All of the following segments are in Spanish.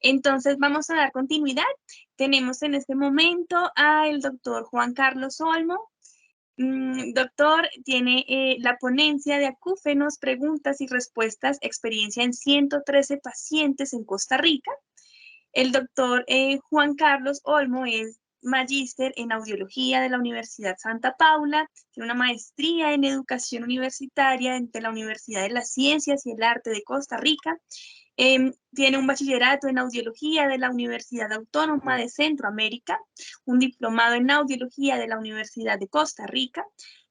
Entonces vamos a dar continuidad. Tenemos en este momento al doctor Juan Carlos Olmo. Doctor, tiene la ponencia de acúfenos, preguntas y respuestas, experiencia en 113 pacientes en Costa Rica. El doctor Juan Carlos Olmo es magíster en audiología de la Universidad Santa Paula, tiene una maestría en educación universitaria de la Universidad de las Ciencias y el Arte de Costa Rica. Tiene un bachillerato en audiología de la Universidad Autónoma de Centroamérica, un diplomado en audiología de la Universidad de Costa Rica,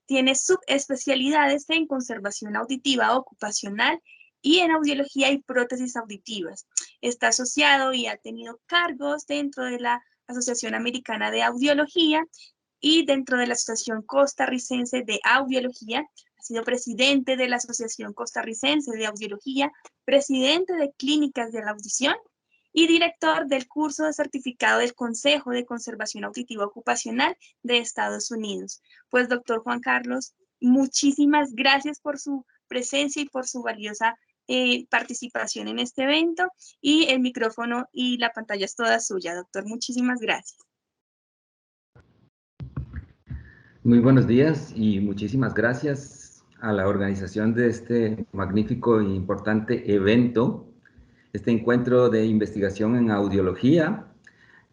tiene subespecialidades en conservación auditiva ocupacional y en audiología y prótesis auditivas. Está asociado y ha tenido cargos dentro de la Asociación Americana de Audiología y dentro de la Asociación Costarricense de Audiología. Ha sido presidente de la Asociación Costarricense de Audiología, presidente de Clínicas de la Audición y director del curso de certificado del Consejo de Conservación Auditiva Ocupacional de Estados Unidos. Pues, doctor Juan Carlos, muchísimas gracias por su presencia y por su valiosa participación en este evento, y el micrófono y la pantalla es toda suya, doctor. Muchísimas gracias. Muy buenos días y muchísimas gracias a la organización de este magnífico e importante evento, este encuentro de investigación en audiología.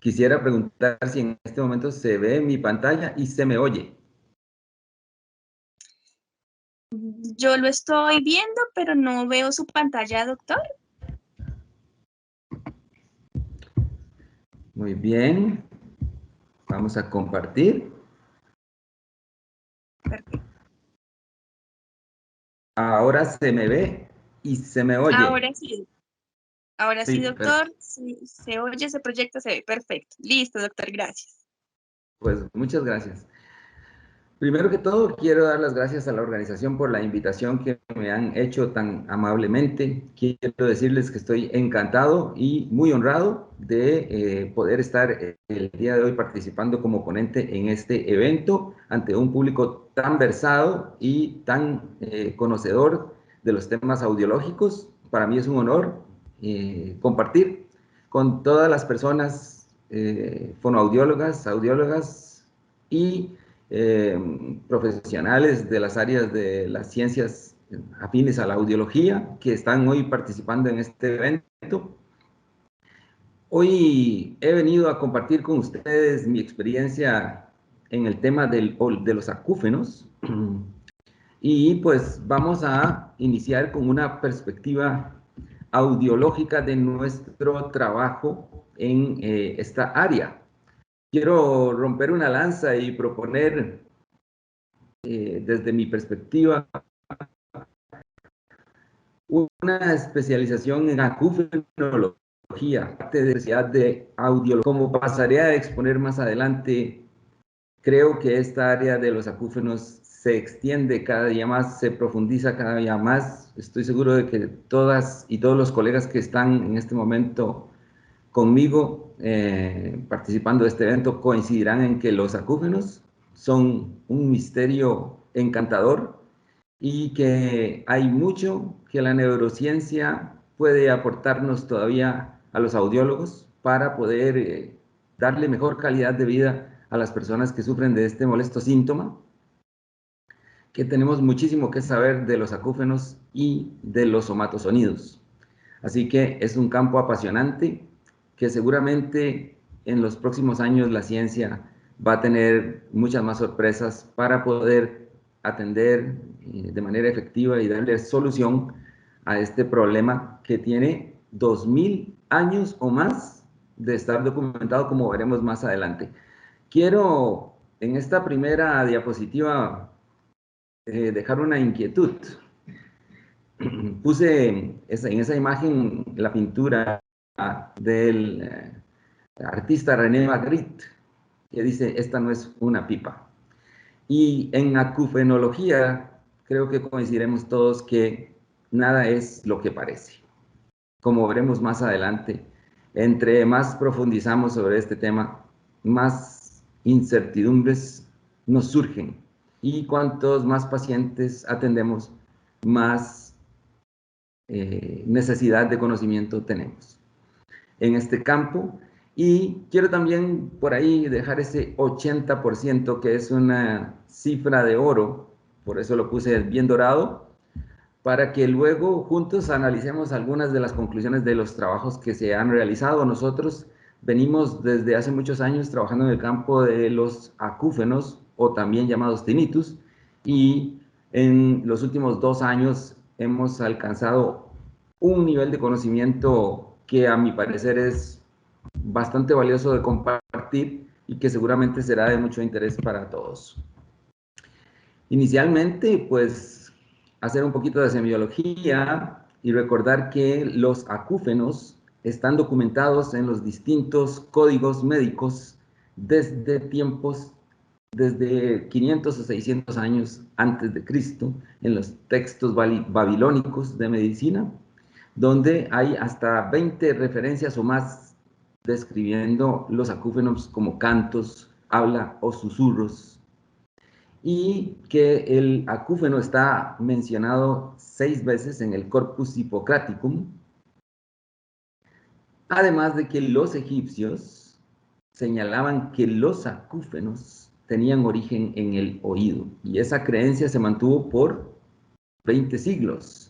Quisiera preguntar si en este momento se ve mi pantalla y se me oye. Yo lo estoy viendo, pero no veo su pantalla, doctor. Muy bien. Vamos a compartir. Perfecto. Ahora se me ve y se me oye. Ahora sí. Ahora sí, doctor. Se oye, se proyecta, se ve. Perfecto. Listo, doctor. Gracias. Pues muchas gracias. Primero que todo, quiero dar las gracias a la organización por la invitación que me han hecho tan amablemente. Quiero decirles que estoy encantado y muy honrado de poder estar el día de hoy participando como ponente en este evento ante un público tan versado y tan conocedor de los temas audiológicos. Para mí es un honor compartir con todas las personas fonoaudiólogas, audiólogas y profesionales de las áreas de las ciencias afines a la audiología que están hoy participando en este evento. Hoy he venido a compartir con ustedes mi experiencia en el tema de los acúfenos y pues vamos a iniciar con una perspectiva audiológica de nuestro trabajo en esta área. Quiero romper una lanza y proponer desde mi perspectiva una especialización en acúfenología, parte de la necesidad de audiología. Como pasaré a exponer más adelante, creo que esta área de los acúfenos se extiende cada día más, se profundiza cada día más. Estoy seguro de que todas y todos los colegas que están en este momento conmigo participando de este evento coincidirán en que los acúfenos son un misterio encantador y que hay mucho que la neurociencia puede aportarnos todavía a los audiólogos para poder darle mejor calidad de vida a las personas que sufren de este molesto síntoma, que tenemos muchísimo que saber de los acúfenos y de los somatosonidos. Así que es un campo apasionante que seguramente en los próximos años la ciencia va a tener muchas más sorpresas para poder atender de manera efectiva y darle solución a este problema que tiene 2000 años o más de estar documentado, como veremos más adelante. Quiero en esta primera diapositiva dejar una inquietud. Puse en esa imagen la pintura del artista René Magritte, que dice, esta no es una pipa. Y en acufenología creo que coincidiremos todos que nada es lo que parece. Como veremos más adelante, entre más profundizamos sobre este tema, más incertidumbres nos surgen. Y cuantos más pacientes atendemos, más necesidad de conocimiento tenemos. en este campo. Y quiero también por ahí dejar ese 80%, que es una cifra de oro, por eso lo puse bien dorado, para que luego juntos analicemos algunas de las conclusiones de los trabajos que se han realizado. Nosotros venimos desde hace muchos años trabajando en el campo de los acúfenos, o también llamados tinnitus, y en los últimos 2 años hemos alcanzado un nivel de conocimiento que a mi parecer es bastante valioso de compartir y que seguramente será de mucho interés para todos. Inicialmente, pues, hacer un poquito de semiología y recordar que los acúfenos están documentados en los distintos códigos médicos desde 500 o 600 años antes de Cristo, en los textos babilónicos de medicina, donde hay hasta 20 referencias o más describiendo los acúfenos como cantos, habla o susurros, y que el acúfeno está mencionado 6 veces en el Corpus Hippocraticum, además de que los egipcios señalaban que los acúfenos tenían origen en el oído, y esa creencia se mantuvo por 20 siglos,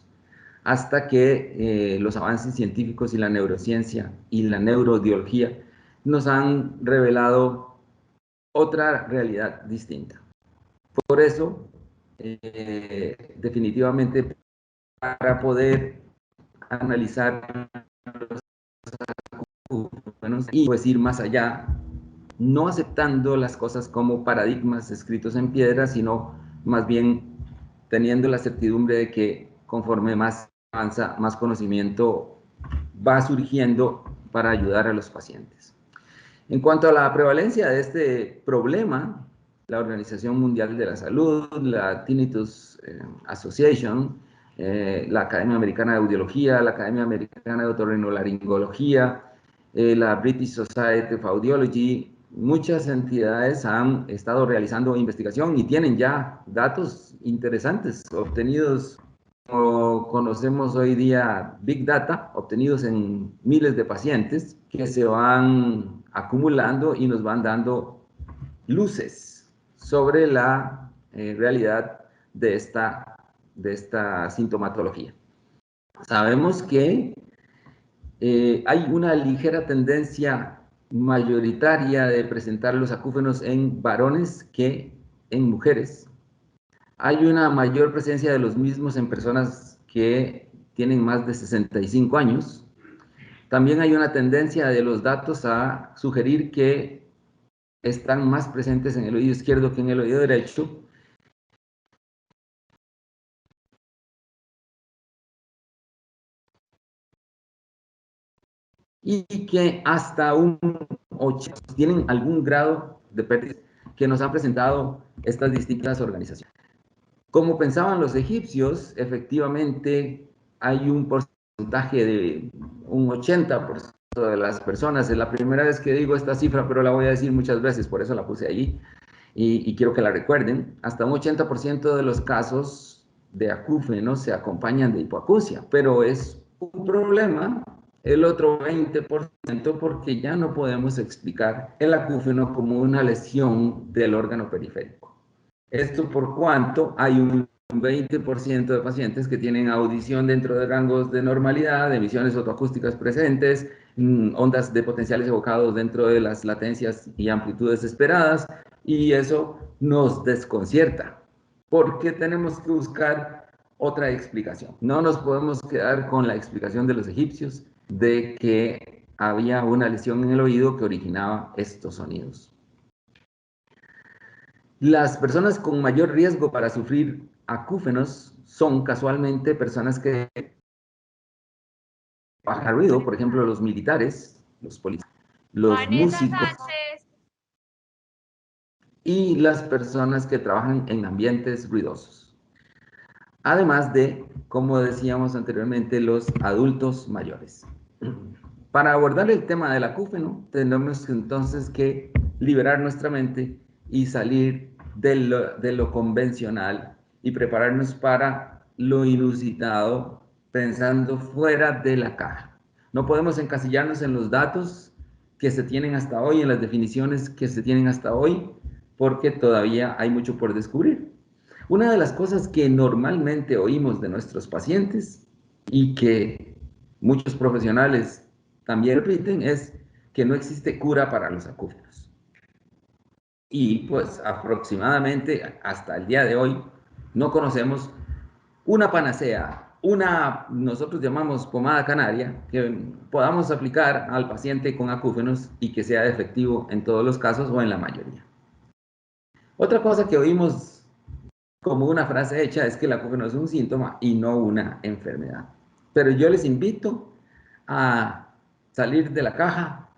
hasta que los avances científicos y la neurociencia y la neuroaudiología nos han revelado otra realidad distinta. Por eso, definitivamente, para poder analizar los acúfenos y pues ir más allá, no aceptando las cosas como paradigmas escritos en piedra, sino más bien teniendo la certidumbre de que conforme más avanza, más conocimiento va surgiendo para ayudar a los pacientes. En cuanto a la prevalencia de este problema, la Organización Mundial de la Salud, la Tinnitus Association, la Academia Americana de Audiología, la Academia Americana de Otorrinolaringología, la British Society of Audiology, muchas entidades han estado realizando investigación y tienen ya datos interesantes obtenidos, como conocemos hoy día, Big Data, obtenidos en miles de pacientes que se van acumulando y nos van dando luces sobre la realidad de esta sintomatología. Sabemos que hay una ligera tendencia mayoritaria de presentar los acúfenos en varones que en mujeres. Hay una mayor presencia de los mismos en personas que tienen más de 65 años. También hay una tendencia de los datos a sugerir que están más presentes en el oído izquierdo que en el oído derecho. Y que hasta un 80% tienen algún grado de pérdida que nos han presentado estas distintas organizaciones. Como pensaban los egipcios, efectivamente hay un porcentaje de un 80% de las personas. Es la primera vez que digo esta cifra, pero la voy a decir muchas veces, por eso la puse allí y quiero que la recuerden. Hasta un 80% de los casos de acúfenos se acompañan de hipoacusia, pero es un problema el otro 20% porque ya no podemos explicar el acúfeno como una lesión del órgano periférico. Esto por cuanto hay un 20% de pacientes que tienen audición dentro de rangos de normalidad, emisiones otoacústicas presentes, ondas de potenciales evocados dentro de las latencias y amplitudes esperadas, y eso nos desconcierta, porque tenemos que buscar otra explicación. No nos podemos quedar con la explicación de los egipcios de que había una lesión en el oído que originaba estos sonidos. Las personas con mayor riesgo para sufrir acúfenos son casualmente personas que baja ruido, por ejemplo, los militares, los policías, los músicos y las personas que trabajan en ambientes ruidosos. Además de, como decíamos anteriormente, los adultos mayores. Para abordar el tema del acúfeno, tenemos entonces que liberar nuestra mente y salir de lo convencional y prepararnos para lo inusitado, pensando fuera de la caja. No podemos encasillarnos en los datos que se tienen hasta hoy, en las definiciones que se tienen hasta hoy, porque todavía hay mucho por descubrir. Una de las cosas que normalmente oímos de nuestros pacientes y que muchos profesionales también repiten es que no existe cura para los acúfenos. Y pues aproximadamente hasta el día de hoy no conocemos una panacea, nosotros llamamos pomada canaria, que podamos aplicar al paciente con acúfenos y que sea efectivo en todos los casos o en la mayoría. Otra cosa que oímos como una frase hecha es que el acúfeno es un síntoma y no una enfermedad. Pero yo les invito a salir de la caja,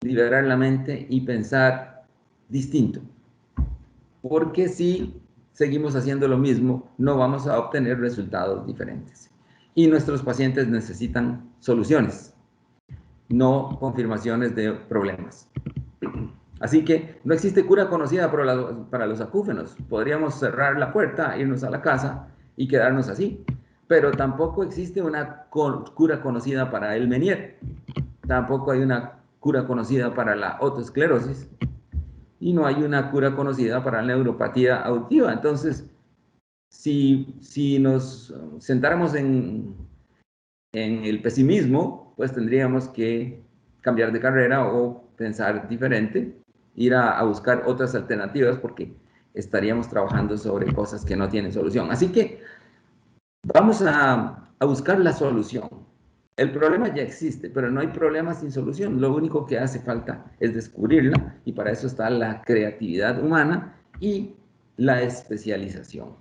liberar la mente y pensar distinto. Porque si seguimos haciendo lo mismo, no vamos a obtener resultados diferentes. Y nuestros pacientes necesitan soluciones, no confirmaciones de problemas. Así que no existe cura conocida para los acúfenos. Podríamos cerrar la puerta, irnos a la casa y quedarnos así. Pero tampoco existe una cura conocida para el Meniere. Tampoco hay una cura conocida para la otosclerosis. Y no hay una cura conocida para la neuropatía auditiva. Entonces, si nos sentáramos en el pesimismo, pues tendríamos que cambiar de carrera o pensar diferente, ir a buscar otras alternativas porque estaríamos trabajando sobre cosas que no tienen solución. Así que vamos a buscar la solución. El problema ya existe, pero no hay problema sin solución. Lo único que hace falta es descubrirla y para eso está la creatividad humana y la especialización.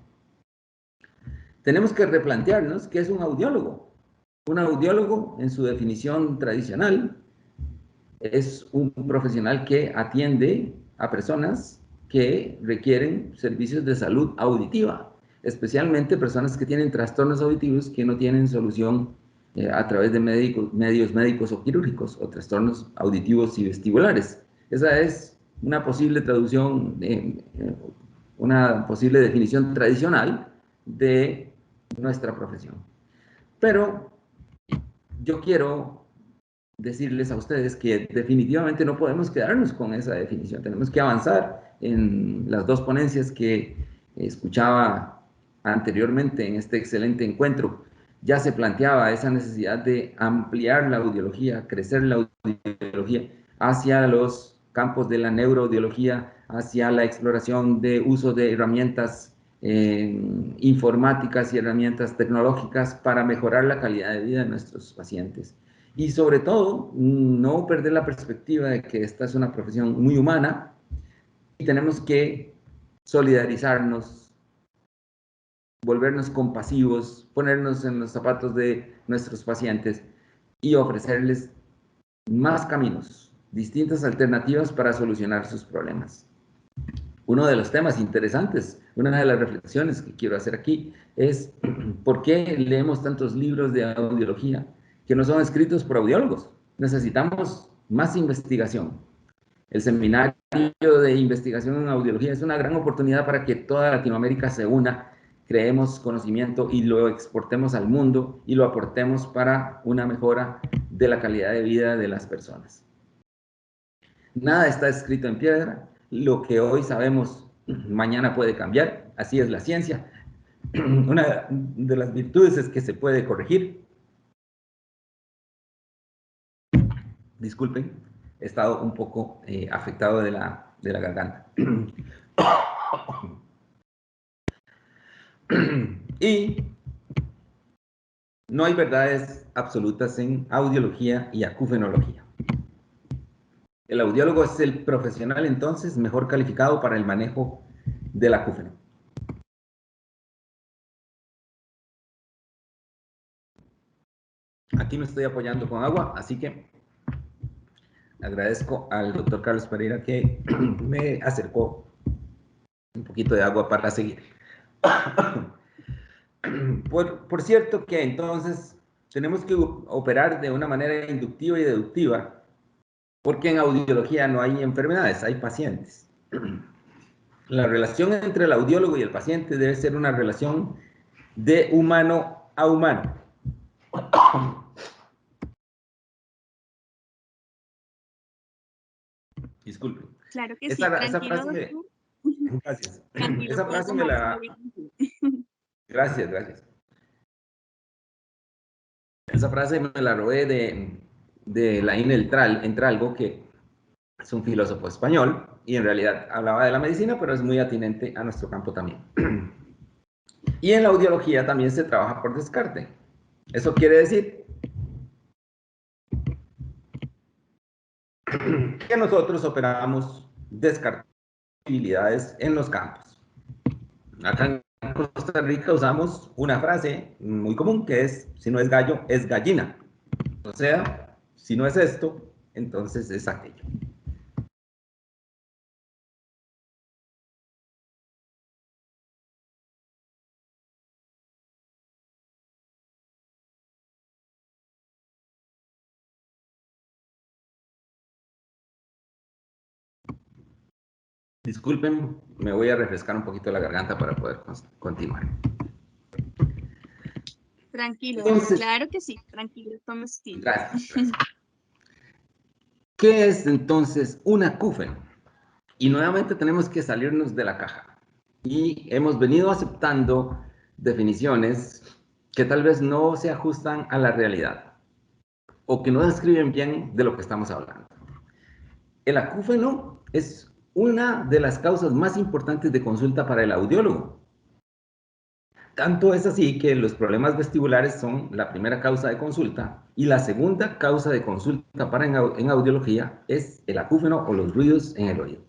Tenemos que replantearnos qué es un audiólogo. Un audiólogo, en su definición tradicional, es un profesional que atiende a personas que requieren servicios de salud auditiva, especialmente personas que tienen trastornos auditivos que no tienen solución a través de medios médicos o quirúrgicos, o trastornos auditivos y vestibulares. Esa es una posible traducción, una posible definición tradicional de nuestra profesión. Pero yo quiero decirles a ustedes que definitivamente no podemos quedarnos con esa definición. Tenemos que avanzar en las dos ponencias que escuchaba anteriormente en este excelente encuentro. Ya se planteaba esa necesidad de ampliar la audiología, crecer la audiología hacia los campos de la neuroaudiología, hacia la exploración de uso de herramientas informáticas y herramientas tecnológicas para mejorar la calidad de vida de nuestros pacientes. Y sobre todo, no perder la perspectiva de que esta es una profesión muy humana y tenemos que solidarizarnos, volvernos compasivos, ponernos en los zapatos de nuestros pacientes y ofrecerles más caminos, distintas alternativas para solucionar sus problemas. Uno de los temas interesantes, una de las reflexiones que quiero hacer aquí es ¿por qué leemos tantos libros de audiología que no son escritos por audiólogos? Necesitamos más investigación. El seminario de investigación en audiología es una gran oportunidad para que toda Latinoamérica se una, creemos conocimiento y lo exportemos al mundo y lo aportemos para una mejora de la calidad de vida de las personas. Nada está escrito en piedra. Lo que hoy sabemos, mañana puede cambiar. Así es la ciencia. Una de las virtudes es que se puede corregir. Disculpen, he estado un poco afectado de la garganta. Y no hay verdades absolutas en audiología y acufenología. El audiólogo es el profesional entonces mejor calificado para el manejo del acúfeno. Aquí me estoy apoyando con agua, así que agradezco al doctor Carlos Pereira que me acercó un poquito de agua para seguir. Por cierto que entonces tenemos que operar de una manera inductiva y deductiva, porque en audiología no hay enfermedades, hay pacientes. La relación entre el audiólogo y el paciente debe ser una relación de humano a humano. Disculpe. Claro que sí, Esa tranquilo, frase doctor. gracias. Tranquilo, Esa puede frase me tomarse la la, gracias, gracias. Esa frase me la robé de Laín Entralgo, que es un filósofo español y en realidad hablaba de la medicina, pero es muy atinente a nuestro campo también. Y en la audiología también se trabaja por descarte. Eso quiere decir que nosotros operamos descartabilidades en los campos. Acá en Costa Rica usamos una frase muy común que es, si no es gallo, es gallina. O sea, si no es esto, entonces es aquello. Disculpen, me voy a refrescar un poquito la garganta para poder continuar. Tranquilo, Entonces, claro que sí, tranquilo, tome su tiempo. gracias, gracias. ¿Qué es entonces un acúfeno? Y nuevamente tenemos que salirnos de la caja. Y hemos venido aceptando definiciones que tal vez no se ajustan a la realidad o que no describen bien de lo que estamos hablando. El acúfeno es una de las causas más importantes de consulta para el audiólogo. Tanto es así que los problemas vestibulares son la primera causa de consulta y la segunda causa de consulta para en audiología es el acúfeno o los ruidos en el oído.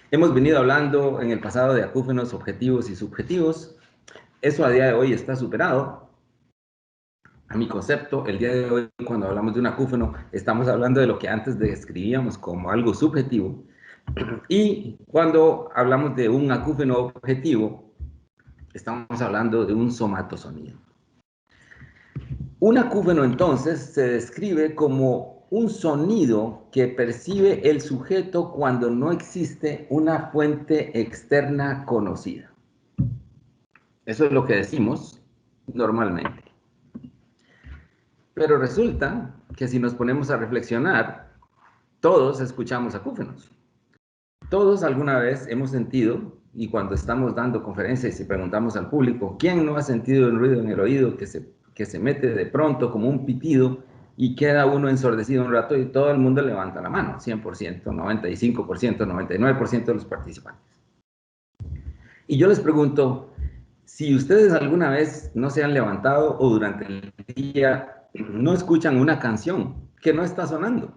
Hemos venido hablando en el pasado de acúfenos objetivos y subjetivos. Eso a día de hoy está superado. A mi concepto, el día de hoy, cuando hablamos de un acúfeno, estamos hablando de lo que antes describíamos como algo subjetivo. Y cuando hablamos de un acúfeno objetivo, estamos hablando de un somatosonido. Un acúfeno, entonces, se describe como un sonido que percibe el sujeto cuando no existe una fuente externa conocida. Eso es lo que decimos normalmente. Pero resulta que si nos ponemos a reflexionar, todos escuchamos acúfenos. Todos alguna vez hemos sentido, y cuando estamos dando conferencias y preguntamos al público, ¿quién no ha sentido el ruido en el oído que se mete de pronto como un pitido y queda uno ensordecido un rato y todo el mundo levanta la mano? 100%, 95%, 99% de los participantes. Y yo les pregunto, si ustedes alguna vez no se han levantado o durante el día no escuchan una canción que no está sonando,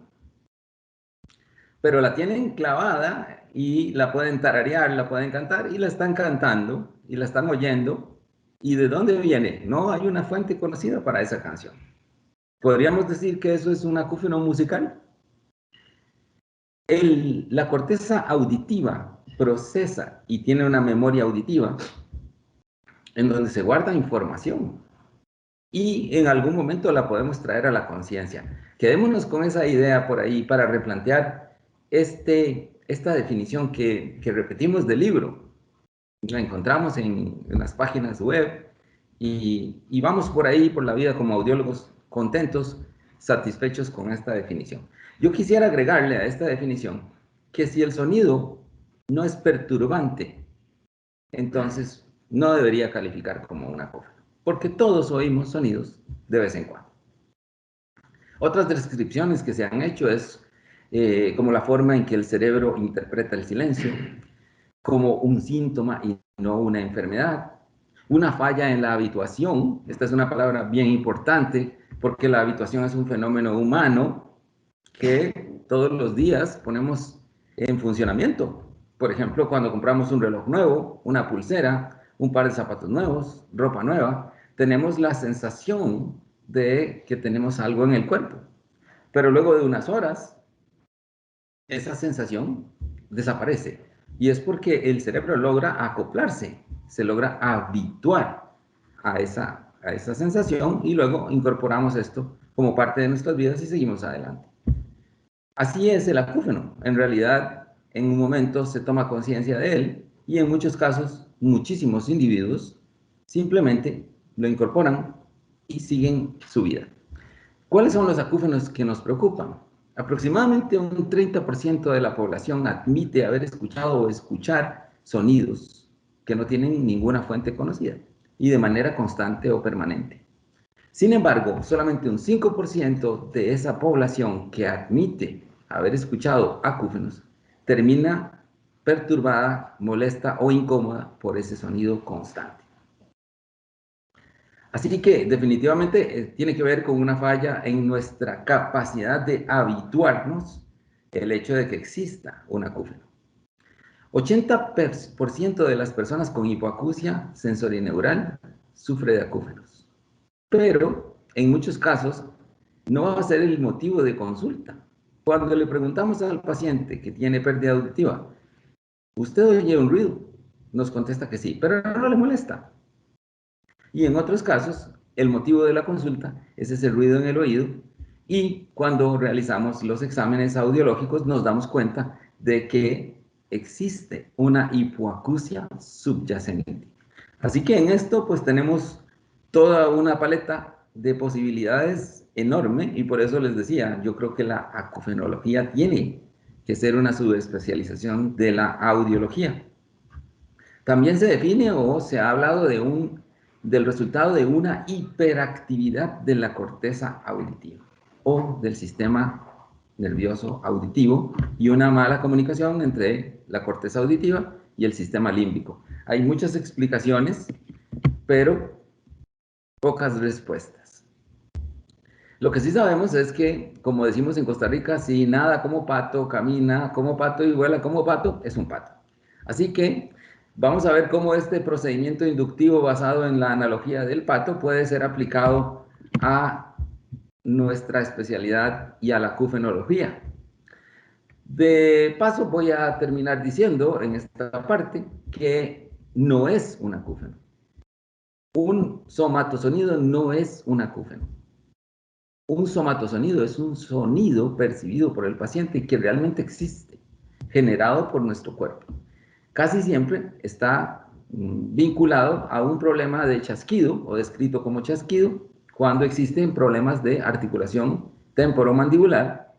pero la tienen clavada y la pueden tararear, la pueden cantar y la están cantando y la están oyendo. ¿Y de dónde viene? No hay una fuente conocida para esa canción. ¿Podríamos decir que eso es un acúfeno musical? La corteza auditiva procesa y tiene una memoria auditiva en donde se guarda información y en algún momento la podemos traer a la conciencia. Quedémonos con esa idea por ahí para replantear esta definición que repetimos del libro. La encontramos en las páginas web y vamos por ahí, por la vida como audiólogos, contentos, satisfechos con esta definición. Yo quisiera agregarle a esta definición que si el sonido no es perturbante, entonces no debería calificar como una acúfeno, porque todos oímos sonidos de vez en cuando. Otras descripciones que se han hecho es como la forma en que el cerebro interpreta el silencio, como un síntoma y no una enfermedad, una falla en la habituación. Esta es una palabra bien importante porque la habituación es un fenómeno humano que todos los días ponemos en funcionamiento. Por ejemplo, cuando compramos un reloj nuevo, una pulsera, un par de zapatos nuevos, ropa nueva, tenemos la sensación de que tenemos algo en el cuerpo. Pero luego de unas horas, esa sensación desaparece. Y es porque el cerebro logra acoplarse, se logra habituar a esa sensación y luego incorporamos esto como parte de nuestras vidas y seguimos adelante. Así es el acúfeno. En realidad, en un momento se toma conciencia de él y en muchos casos, muchísimos individuos simplemente lo incorporan y siguen su vida. ¿Cuáles son los acúfenos que nos preocupan? Aproximadamente un 30% de la población admite haber escuchado o escuchar sonidos que no tienen ninguna fuente conocida y de manera constante o permanente. Sin embargo, solamente un 5% de esa población que admite haber escuchado acúfenos termina perturbada, molesta o incómoda por ese sonido constante. Así que definitivamente tiene que ver con una falla en nuestra capacidad de habituarnos el hecho de que exista un acúfeno. 80% de las personas con hipoacusia sensorineural sufre de acúfenos, pero en muchos casos no va a ser el motivo de consulta. Cuando le preguntamos al paciente que tiene pérdida auditiva, ¿usted oye un ruido? Nos contesta que sí, pero no le molesta. Y en otros casos, el motivo de la consulta es ese ruido en el oído, y cuando realizamos los exámenes audiológicos nos damos cuenta de que existe una hipoacusia subyacente. Así que en esto pues tenemos toda una paleta de posibilidades enorme, y por eso les decía, yo creo que la acufenología tiene que ser una subespecialización de la audiología. También se define o se ha hablado del resultado de una hiperactividad de la corteza auditiva o del sistema nervioso auditivo y una mala comunicación entre la corteza auditiva y el sistema límbico. Hay muchas explicaciones, pero pocas respuestas. Lo que sí sabemos es que, como decimos en Costa Rica, si nada como pato, camina como pato y vuela como pato, es un pato. Así que vamos a ver cómo este procedimiento inductivo basado en la analogía del pato puede ser aplicado a nuestra especialidad y a la acufenología. De paso, voy a terminar diciendo en esta parte que no es un acúfeno. Un somatosonido no es un acúfeno. Un somatosonido es un sonido percibido por el paciente que realmente existe, generado por nuestro cuerpo. Casi siempre está vinculado a un problema de chasquido o descrito como chasquido cuando existen problemas de articulación temporomandibular,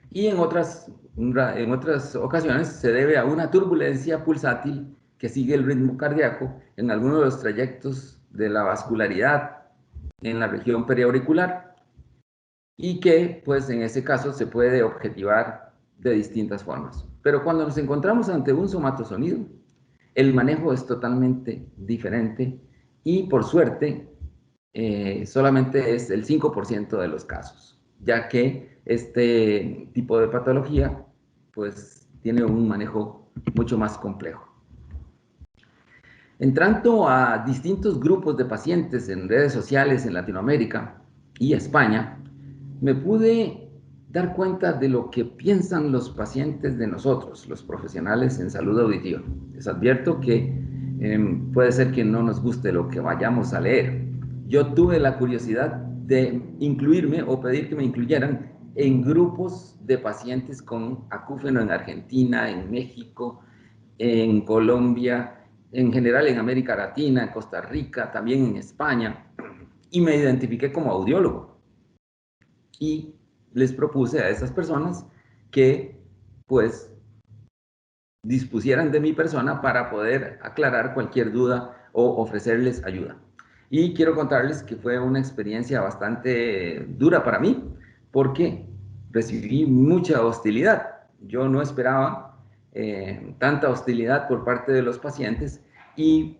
y en otras ocasiones se debe a una turbulencia pulsátil que sigue el ritmo cardíaco en alguno de los trayectos de la vascularidad en la región periauricular, y que pues en ese caso se puede objetivar de distintas formas. Pero cuando nos encontramos ante un somatosonido, el manejo es totalmente diferente y por suerte solamente es el 5% de los casos, ya que este tipo de patología pues tiene un manejo mucho más complejo. Entrando a distintos grupos de pacientes en redes sociales en Latinoamérica y España, me pude dar cuenta de lo que piensan los pacientes de nosotros, los profesionales en salud auditiva. Les advierto que puede ser que no nos guste lo que vayamos a leer. Yo tuve la curiosidad de incluirme o pedir que me incluyeran en grupos de pacientes con acúfeno en Argentina, en México, en Colombia, en general en América Latina, en Costa Rica, también en España, y me identifiqué como audiólogo. Y les propuse a esas personas que pues dispusieran de mi persona para poder aclarar cualquier duda o ofrecerles ayuda. Y quiero contarles que fue una experiencia bastante dura para mí, porque recibí mucha hostilidad. Yo no esperaba tanta hostilidad por parte de los pacientes, y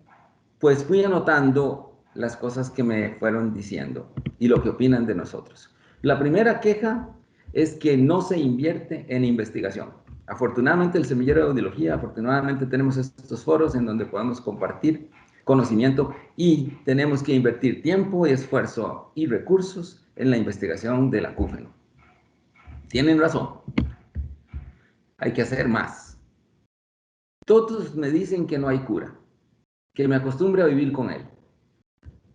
pues fui anotando las cosas que me fueron diciendo y lo que opinan de nosotros. La primera queja es que no se invierte en investigación. Afortunadamente el Semillero de Audiología, afortunadamente tenemos estos foros en donde podemos compartir conocimiento, y tenemos que invertir tiempo y esfuerzo y recursos en la investigación del acúfeno. Tienen razón, hay que hacer más. Todos me dicen que no hay cura, que me acostumbre a vivir con él.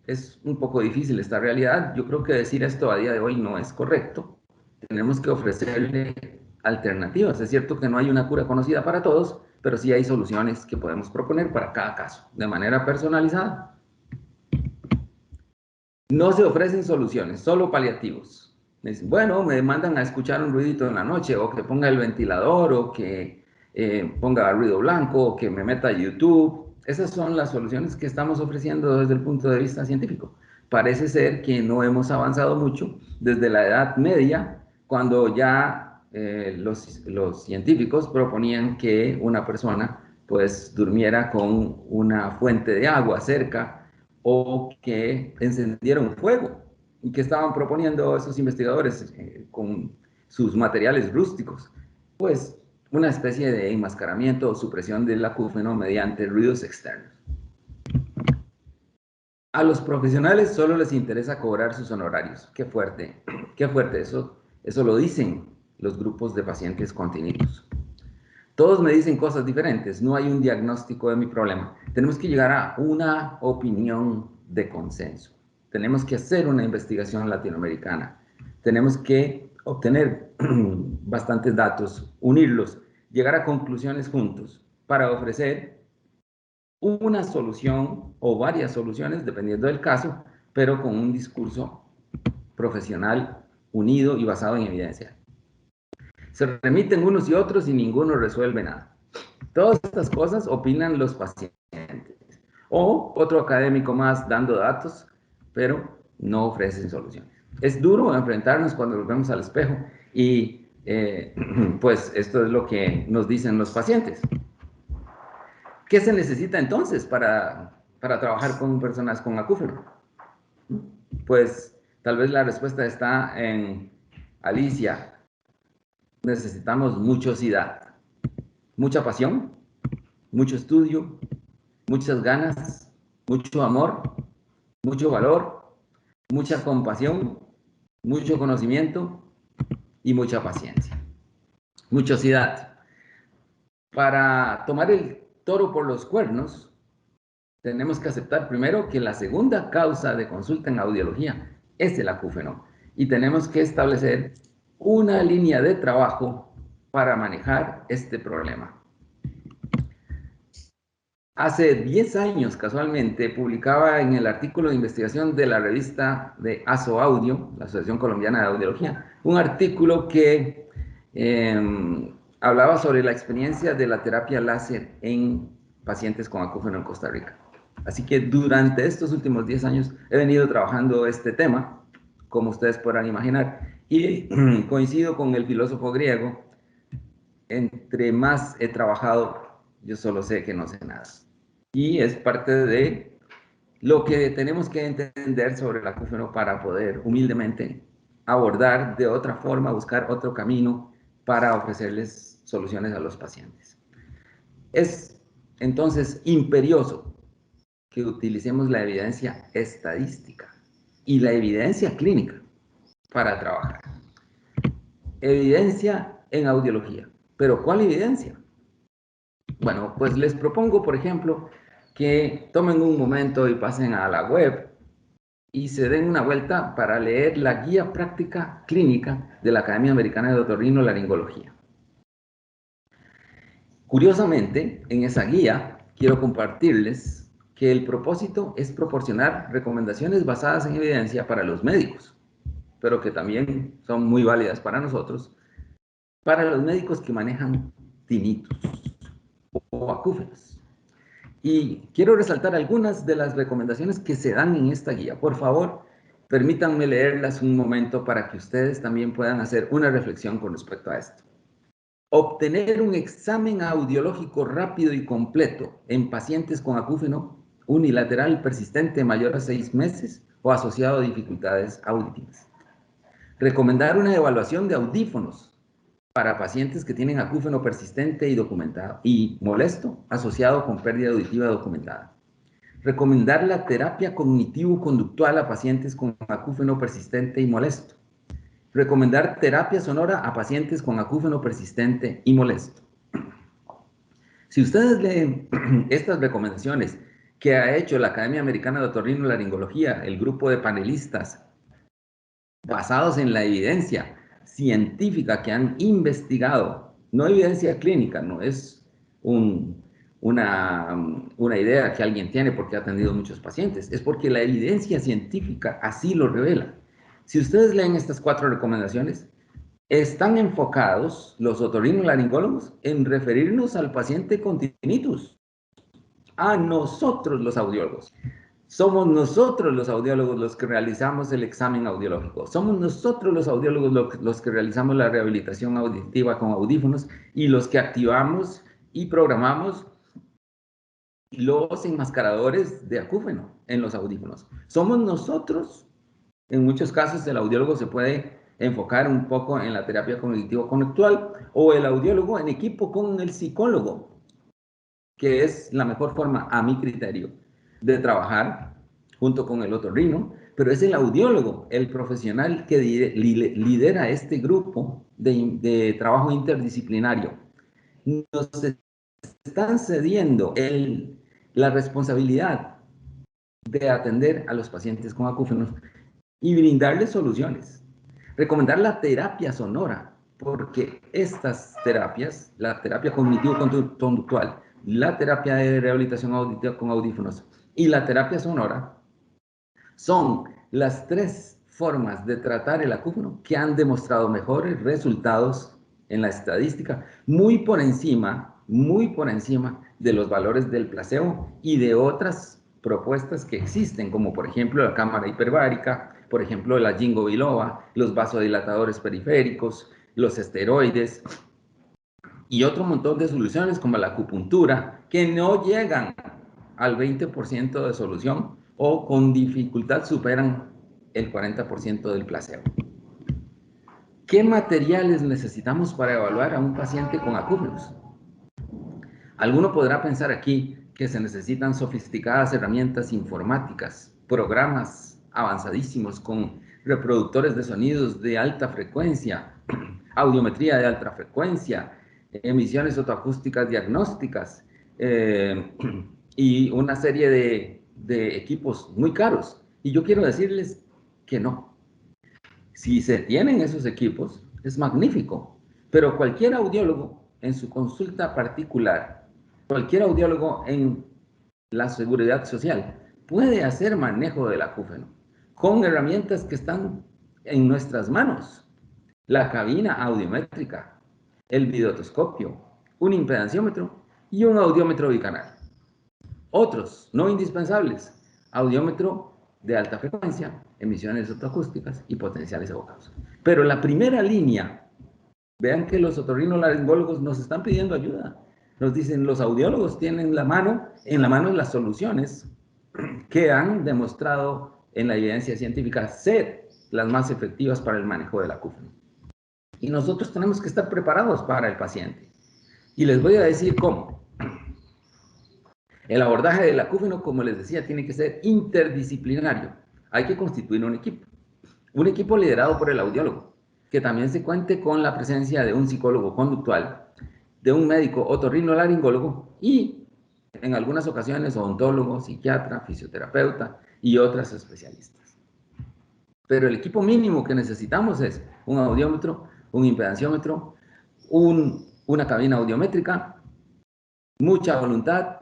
Es un poco difícil esta realidad. Yo creo que decir esto a día de hoy no es correcto. Tenemos que ofrecerle alternativas. Es cierto que no hay una cura conocida para todos, pero sí hay soluciones que podemos proponer para cada caso, de manera personalizada. No se ofrecen soluciones, solo paliativos. Me dicen, bueno, me mandan a escuchar un ruidito en la noche, o que ponga el ventilador, o que ponga ruido blanco, o que me meta a YouTube. Esas son las soluciones que estamos ofreciendo desde el punto de vista científico. Parece ser que no hemos avanzado mucho desde la Edad Media, cuando ya los científicos proponían que una persona pues durmiera con una fuente de agua cerca o que encendiera un fuego. ¿Y que estaban proponiendo esos investigadores con sus materiales rústicos? Pues una especie de enmascaramiento o supresión del acúfeno mediante ruidos externos. A los profesionales solo les interesa cobrar sus honorarios. Qué fuerte, qué fuerte. Eso lo dicen los grupos de pacientes con tinnitus. Todos me dicen cosas diferentes, no hay un diagnóstico de mi problema. Tenemos que llegar a una opinión de consenso. Tenemos que hacer una investigación latinoamericana. Tenemos que obtener bastantes datos, unirlos, llegar a conclusiones juntos para ofrecer una solución o varias soluciones, dependiendo del caso, pero con un discurso profesional unido y basado en evidencia. Se remiten unos y otros y ninguno resuelve nada. Todas estas cosas opinan los pacientes. O otro académico más dando datos, pero no ofrecen soluciones. Es duro enfrentarnos cuando nos vemos al espejo y pues esto es lo que nos dicen los pacientes. ¿Qué se necesita entonces para trabajar con personas con acúfeno? Pues tal vez la respuesta está en Alicia. Necesitamos muchosidad, mucha pasión, mucho estudio, muchas ganas, mucho amor, mucho valor, mucha compasión, mucho conocimiento y mucha paciencia. Muchosidad. Para tomar el toro por los cuernos, tenemos que aceptar primero que la segunda causa de consulta en audiología es el acúfeno y tenemos que establecer una línea de trabajo para manejar este problema. Hace 10 años, casualmente, publicaba en el artículo de investigación de la revista de ASO Audio, la Asociación Colombiana de Audiología, un artículo que hablaba sobre la experiencia de la terapia láser en pacientes con acúfeno en Costa Rica. Así que durante estos últimos 10 años he venido trabajando este tema, como ustedes podrán imaginar, y coincido con el filósofo griego, entre más he trabajado, yo solo sé que no sé nada. Y es parte de lo que tenemos que entender sobre el acúfeno para poder humildemente abordar de otra forma, buscar otro camino para ofrecerles soluciones a los pacientes. Es entonces imperioso que utilicemos la evidencia estadística y la evidencia clínica para trabajar. Evidencia en audiología. ¿Pero cuál evidencia? Bueno, pues les propongo, por ejemplo, que tomen un momento y pasen a la web y se den una vuelta para leer la guía práctica clínica de la Academia Americana de Otorrinolaringología. Curiosamente, en esa guía quiero compartirles que el propósito es proporcionar recomendaciones basadas en evidencia para los médicos, pero que también son muy válidas para nosotros, para los médicos que manejan tinnitus o acúfenos. Y quiero resaltar algunas de las recomendaciones que se dan en esta guía. Por favor, permítanme leerlas un momento para que ustedes también puedan hacer una reflexión con respecto a esto. Obtener un examen audiológico rápido y completo en pacientes con acúfeno unilateral persistente mayor a 6 meses o asociado a dificultades auditivas. Recomendar una evaluación de audífonos para pacientes que tienen acúfeno persistente y documentado y molesto asociado con pérdida auditiva documentada. Recomendar la terapia cognitivo-conductual a pacientes con acúfeno persistente y molesto. Recomendar terapia sonora a pacientes con acúfeno persistente y molesto. Si ustedes leen estas recomendaciones que ha hecho la Academia Americana de Otorrinolaringología, el grupo de panelistas basados en la evidencia científica que han investigado, no evidencia clínica, no es una idea que alguien tiene porque ha atendido muchos pacientes, es porque la evidencia científica así lo revela. Si ustedes leen estas 4 recomendaciones, están enfocados los otorrinolaringólogos en referirnos al paciente con tinnitus, a nosotros los audiólogos. Somos nosotros los audiólogos los que realizamos el examen audiológico. Somos nosotros los audiólogos los que realizamos la rehabilitación auditiva con audífonos y los que activamos y programamos los enmascaradores de acúfeno en los audífonos. Somos nosotros. En muchos casos el audiólogo se puede enfocar un poco en la terapia cognitivo-conductual o el audiólogo en equipo con el psicólogo, que es la mejor forma, a mi criterio, de trabajar junto con el otorrino, pero es el audiólogo, el profesional que lidera este grupo de trabajo interdisciplinario. Nos están cediendo la responsabilidad de atender a los pacientes con acúfenos y brindarles soluciones. Recomendar la terapia sonora, porque estas terapias, la terapia cognitivo-conductual, la terapia de rehabilitación auditiva con audífonos y la terapia sonora, son las 3 formas de tratar el acúfeno que han demostrado mejores resultados en la estadística, muy por encima de los valores del placebo y de otras propuestas que existen, como por ejemplo la cámara hiperbárica, por ejemplo la ginkgo biloba, los vasodilatadores periféricos, los esteroides y otro montón de soluciones como la acupuntura, que no llegan al 20% de solución o con dificultad superan el 40% del placebo. ¿Qué materiales necesitamos para evaluar a un paciente con acúfenos? Alguno podrá pensar aquí que se necesitan sofisticadas herramientas informáticas, programas avanzadísimos con reproductores de sonidos de alta frecuencia, audiometría de alta frecuencia, emisiones otoacústicas diagnósticas y una serie de equipos muy caros. Y yo quiero decirles que no. Si se tienen esos equipos, es magnífico, pero cualquier audiólogo en su consulta particular, cualquier audiólogo en la seguridad social puede hacer manejo del acúfeno con herramientas que están en nuestras manos. La cabina audiométrica, el videotoscopio, un impedanciómetro y un audiómetro bicanal. Otros, no indispensables, audiómetro de alta frecuencia, emisiones otoacústicas y potenciales evocados. Pero la primera línea, vean que los otorrinolaringólogos nos están pidiendo ayuda. Nos dicen, los audiólogos tienen en la mano las soluciones que han demostrado en la evidencia científica ser las más efectivas para el manejo del acúfeno. Y nosotros tenemos que estar preparados para el paciente. Y les voy a decir cómo. El abordaje del acúfeno, como les decía, tiene que ser interdisciplinario. Hay que constituir un equipo liderado por el audiólogo, que también se cuente con la presencia de un psicólogo conductual, de un médico otorrinolaringólogo y, en algunas ocasiones, odontólogo, psiquiatra, fisioterapeuta y otras especialistas. Pero el equipo mínimo que necesitamos es un audiómetro, un impedanciómetro, una cabina audiométrica, mucha voluntad,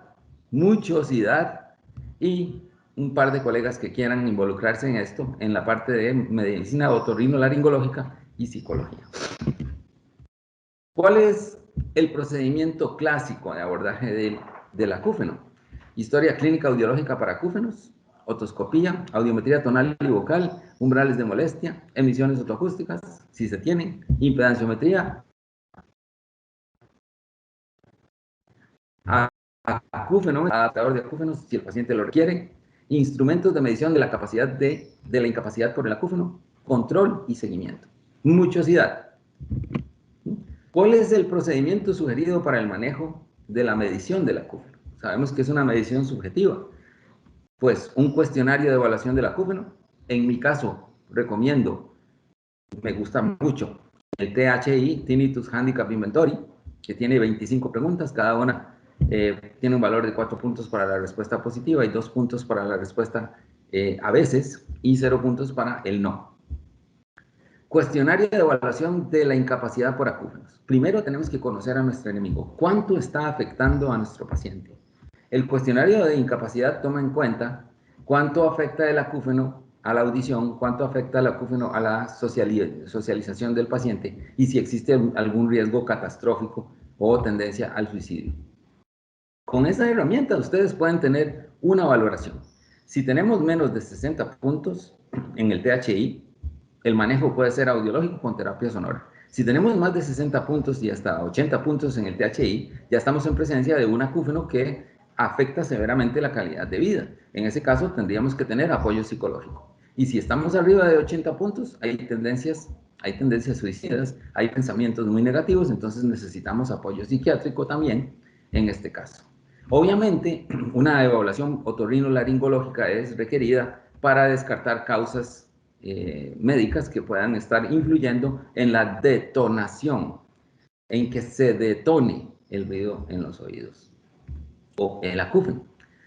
muchosidad y un par de colegas que quieran involucrarse en esto, en la parte de medicina otorrinolaringológica y psicología. ¿Cuál es el procedimiento clásico de abordaje del acúfeno? Historia clínica audiológica para acúfenos, otoscopía, audiometría tonal y vocal, umbrales de molestia, emisiones otoacústicas, si se tienen, impedanciometría, acúfeno, adaptador de acúfenos si el paciente lo requiere, instrumentos de medición de la capacidad de la incapacidad por el acúfeno, control y seguimiento. Muchosidad. ¿Cuál es el procedimiento sugerido para el manejo de la medición del acúfeno? Sabemos que es una medición subjetiva. Pues un cuestionario de evaluación del acúfeno. En mi caso, recomiendo, me gusta mucho, el THI, Tinnitus Handicap Inventory, que tiene 25 preguntas, cada una tiene un valor de 4 puntos para la respuesta positiva y 2 puntos para la respuesta a veces y 0 puntos para el no. Cuestionario de evaluación de la incapacidad por acúfenos. Primero tenemos que conocer a nuestro enemigo. ¿Cuánto está afectando a nuestro paciente? El cuestionario de incapacidad toma en cuenta cuánto afecta el acúfeno a la audición, cuánto afecta el acúfeno a la socialización del paciente y si existe algún riesgo catastrófico o tendencia al suicidio. Con esa herramienta ustedes pueden tener una valoración. Si tenemos menos de 60 puntos en el THI, el manejo puede ser audiológico con terapia sonora. Si tenemos más de 60 puntos y hasta 80 puntos en el THI, ya estamos en presencia de un acúfeno que afecta severamente la calidad de vida. En ese caso tendríamos que tener apoyo psicológico. Y si estamos arriba de 80 puntos, hay tendencias suicidas, hay pensamientos muy negativos, entonces necesitamos apoyo psiquiátrico también en este caso. Obviamente, una evaluación otorrinolaringológica es requerida para descartar causas médicas que puedan estar influyendo en la detonación, en que se detone el ruido en los oídos o el acúfeno.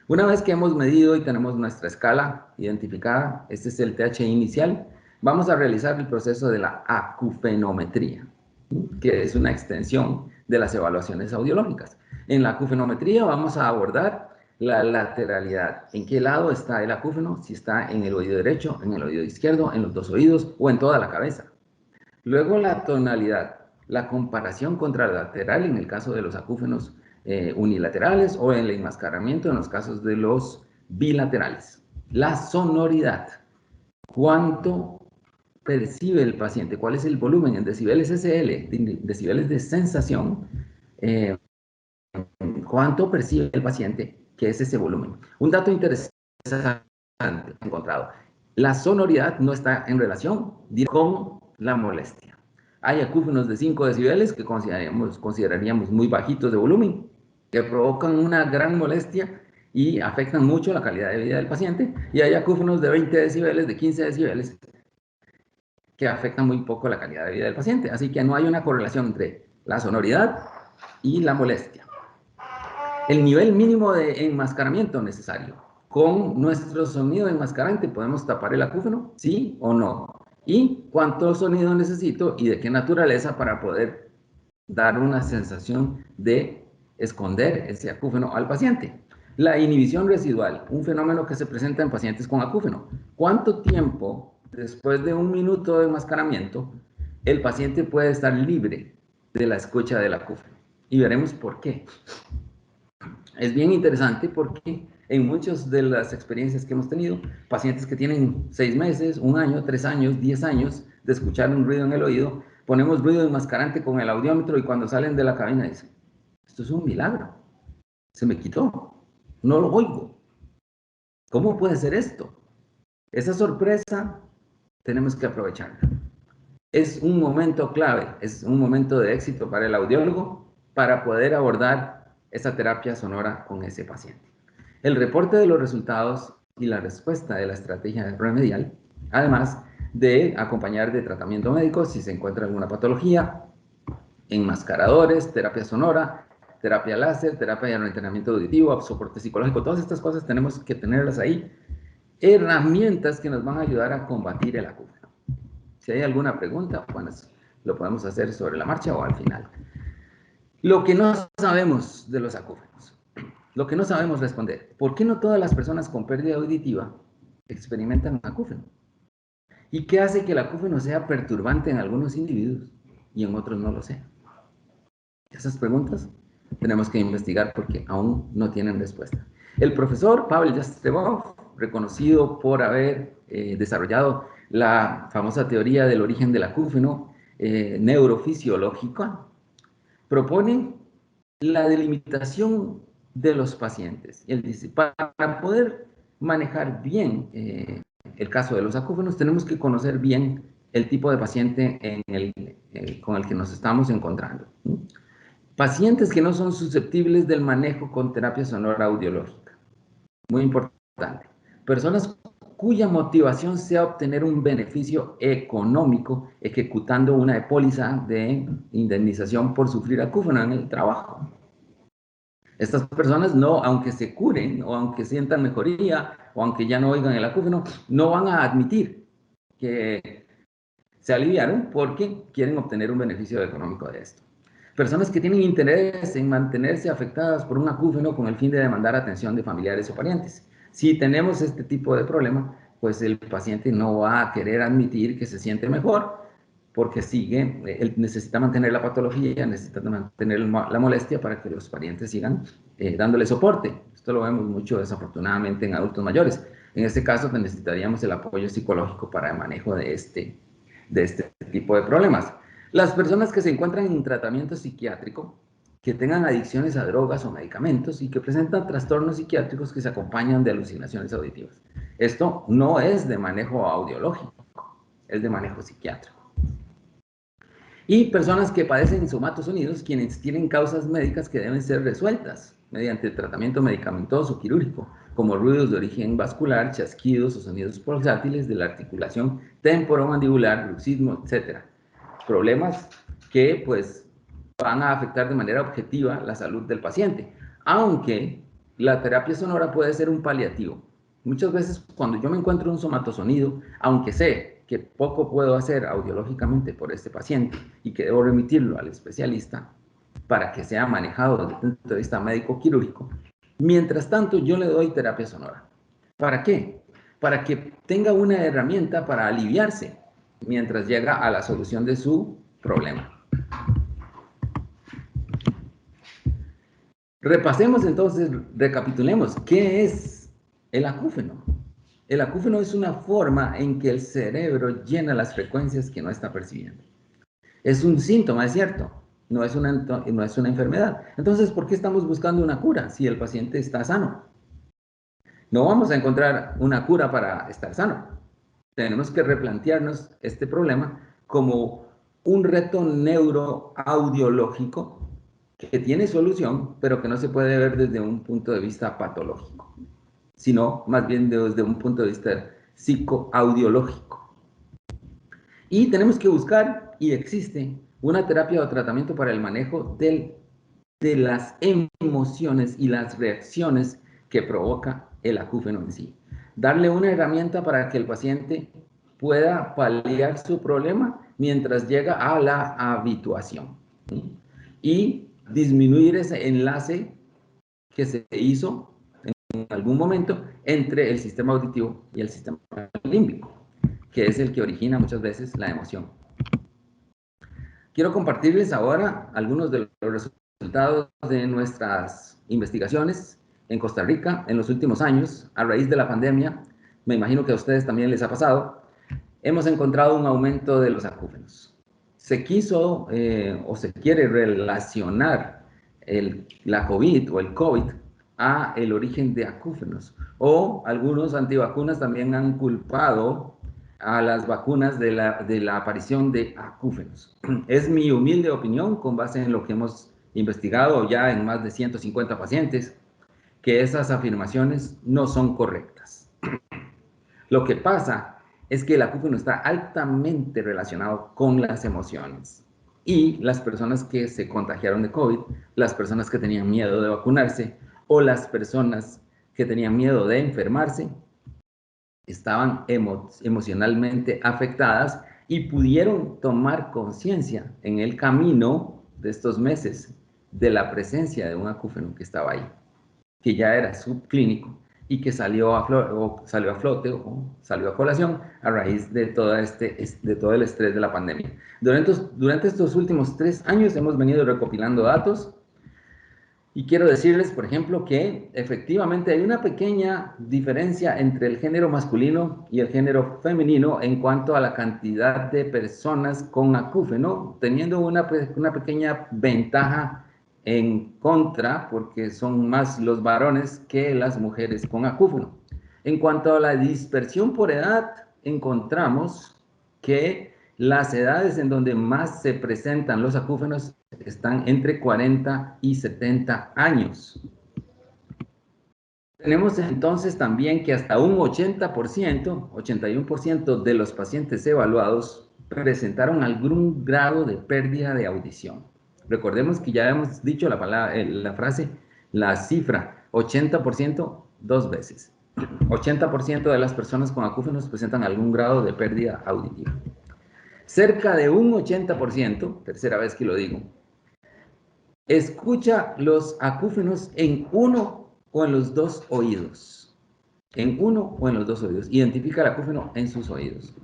Una vez que hemos medido y tenemos nuestra escala identificada, este es el THI inicial, vamos a realizar el proceso de la acufenometría, que es una extensión de las evaluaciones audiológicas. En la acufenometría vamos a abordar la lateralidad, en qué lado está el acúfeno, si está en el oído derecho, en el oído izquierdo, en los dos oídos o en toda la cabeza. Luego la tonalidad, la comparación contralateral en el caso de los acúfenos unilaterales o el enmascaramiento en los casos de los bilaterales. La sonoridad, cuánto percibe el paciente, cuál es el volumen en decibeles SL, decibeles de sensación, cuánto percibe el paciente, que es ese volumen. Un dato interesante encontrado, la sonoridad no está en relación con la molestia. Hay acúfenos de 5 decibeles que consideraríamos muy bajitos de volumen, que provocan una gran molestia y afectan mucho la calidad de vida del paciente, y hay acúfenos de 20 decibeles, de 15 decibeles, que afectan muy poco la calidad de vida del paciente. Así que no hay una correlación entre la sonoridad y la molestia. El nivel mínimo de enmascaramiento necesario. Con nuestro sonido enmascarante, ¿podemos tapar el acúfeno? ¿Sí o no? ¿Y cuánto sonido necesito y de qué naturaleza para poder dar una sensación de esconder ese acúfeno al paciente? La inhibición residual, un fenómeno que se presenta en pacientes con acúfeno. ¿Cuánto tiempo, después de 1 minuto de enmascaramiento, el paciente puede estar libre de la escucha del acúfeno? Y veremos por qué. Es bien interesante porque en muchas de las experiencias que hemos tenido, pacientes que tienen 6 meses, 1 año, 3 años, 10 años de escuchar un ruido en el oído, ponemos ruido enmascarante con el audiómetro y cuando salen de la cabina dicen, esto es un milagro, se me quitó, no lo oigo. ¿Cómo puede ser esto? Esa sorpresa tenemos que aprovecharla. Es un momento clave, es un momento de éxito para el audiólogo para poder abordar esa terapia sonora con ese paciente. El reporte de los resultados y la respuesta de la estrategia remedial, además de acompañar de tratamiento médico si se encuentra alguna patología, enmascaradores, terapia sonora, terapia láser, terapia de entrenamiento auditivo, soporte psicológico, todas estas cosas tenemos que tenerlas ahí, herramientas que nos van a ayudar a combatir el acúfeno. Si hay alguna pregunta, bueno, lo podemos hacer sobre la marcha o al final. Lo que no sabemos de los acúfenos, lo que no sabemos responder, ¿por qué no todas las personas con pérdida auditiva experimentan acúfeno? ¿Y qué hace que el acúfeno sea perturbante en algunos individuos y en otros no lo sea? Esas preguntas tenemos que investigar porque aún no tienen respuesta. El profesor Pavel Yastrebov, reconocido por haber desarrollado la famosa teoría del origen del acúfeno neurofisiológica, propone la delimitación de los pacientes. Él dice, para poder manejar bien el caso de los acúfenos, tenemos que conocer bien el tipo de paciente con el que nos estamos encontrando. Pacientes que no son susceptibles del manejo con terapia sonora audiológica. Muy importante. Personas cuya motivación sea obtener un beneficio económico ejecutando una póliza de indemnización por sufrir acúfeno en el trabajo. Estas personas no, aunque se curen o aunque sientan mejoría o aunque ya no oigan el acúfeno, no van a admitir que se aliviaron porque quieren obtener un beneficio económico de esto. Personas que tienen interés en mantenerse afectadas por un acúfeno con el fin de demandar atención de familiares o parientes. Si tenemos este tipo de problema, pues el paciente no va a querer admitir que se siente mejor, porque él necesita mantener la patología, necesita mantener la molestia para que los parientes sigan dándole soporte. Esto lo vemos mucho desafortunadamente en adultos mayores. En este caso necesitaríamos el apoyo psicológico para el manejo de este tipo de problemas. Las personas que se encuentran en tratamiento psiquiátrico, que tengan adicciones a drogas o medicamentos y que presentan trastornos psiquiátricos que se acompañan de alucinaciones auditivas. Esto no es de manejo audiológico, es de manejo psiquiátrico. Y personas que padecen somatosonidos, quienes tienen causas médicas que deben ser resueltas mediante el tratamiento medicamentoso quirúrgico, como ruidos de origen vascular, chasquidos o sonidos pulsátiles de la articulación temporomandibular, bruxismo, etc. Problemas que pues van a afectar de manera objetiva la salud del paciente, aunque la terapia sonora puede ser un paliativo. Muchas veces cuando yo me encuentro un somatosonido, aunque sé que poco puedo hacer audiológicamente por este paciente y que debo remitirlo al especialista para que sea manejado desde el punto de vista médico-quirúrgico, mientras tanto yo le doy terapia sonora. ¿Para qué? Para que tenga una herramienta para aliviarse mientras llega a la solución de su problema. Repasemos entonces, recapitulemos, ¿qué es el acúfeno? El acúfeno es una forma en que el cerebro llena las frecuencias que no está percibiendo. Es un síntoma, es cierto, no es una enfermedad. Entonces, ¿por qué estamos buscando una cura si el paciente está sano? No vamos a encontrar una cura para estar sano. Tenemos que replantearnos este problema como un reto neuroaudiológico que tiene solución, pero que no se puede ver desde un punto de vista patológico, sino más bien desde un punto de vista psicoaudiológico. Y tenemos que buscar, y existe, una terapia o tratamiento para el manejo de las emociones y las reacciones que provoca el acúfeno en sí. Darle una herramienta para que el paciente pueda paliar su problema mientras llega a la habituación, ¿sí? Y disminuir ese enlace que se hizo en algún momento entre el sistema auditivo y el sistema límbico, que es el que origina muchas veces la emoción. Quiero compartirles ahora algunos de los resultados de nuestras investigaciones en Costa Rica en los últimos años. A raíz de la pandemia, me imagino que a ustedes también les ha pasado, hemos encontrado un aumento de los acúfenos. Se quiso o se quiere relacionar la COVID o el COVID a el origen de acúfenos, o algunos antivacunas también han culpado a las vacunas de la aparición de acúfenos. Es mi humilde opinión, con base en lo que hemos investigado ya en más de 150 pacientes, que esas afirmaciones no son correctas. Lo que pasa es que el acúfeno está altamente relacionado con las emociones. Y las personas que se contagiaron de COVID, las personas que tenían miedo de vacunarse o las personas que tenían miedo de enfermarse, estaban emocionalmente afectadas y pudieron tomar conciencia en el camino de estos meses de la presencia de un acúfeno que estaba ahí, que ya era subclínico y que salió a flote o salió a colación a raíz de todo el estrés de la pandemia. Durante estos últimos 3 años hemos venido recopilando datos y quiero decirles, por ejemplo, que efectivamente hay una pequeña diferencia entre el género masculino y el género femenino en cuanto a la cantidad de personas con acúfeno, teniendo una pequeña ventaja en contra, porque son más los varones que las mujeres con acúfeno. En cuanto a la dispersión por edad, encontramos que las edades en donde más se presentan los acúfenos están entre 40 y 70 años. Tenemos entonces también que hasta un 80%, 81% de los pacientes evaluados presentaron algún grado de pérdida de audición. Recordemos que ya hemos dicho la cifra, 80% 2 veces. 80% de las personas con acúfenos presentan algún grado de pérdida auditiva. Cerca de un 80%, tercera vez que lo digo, escucha los acúfenos en uno o en los 2 oídos. en uno o en los dos oídos. Identifica el acúfeno en sus oídos.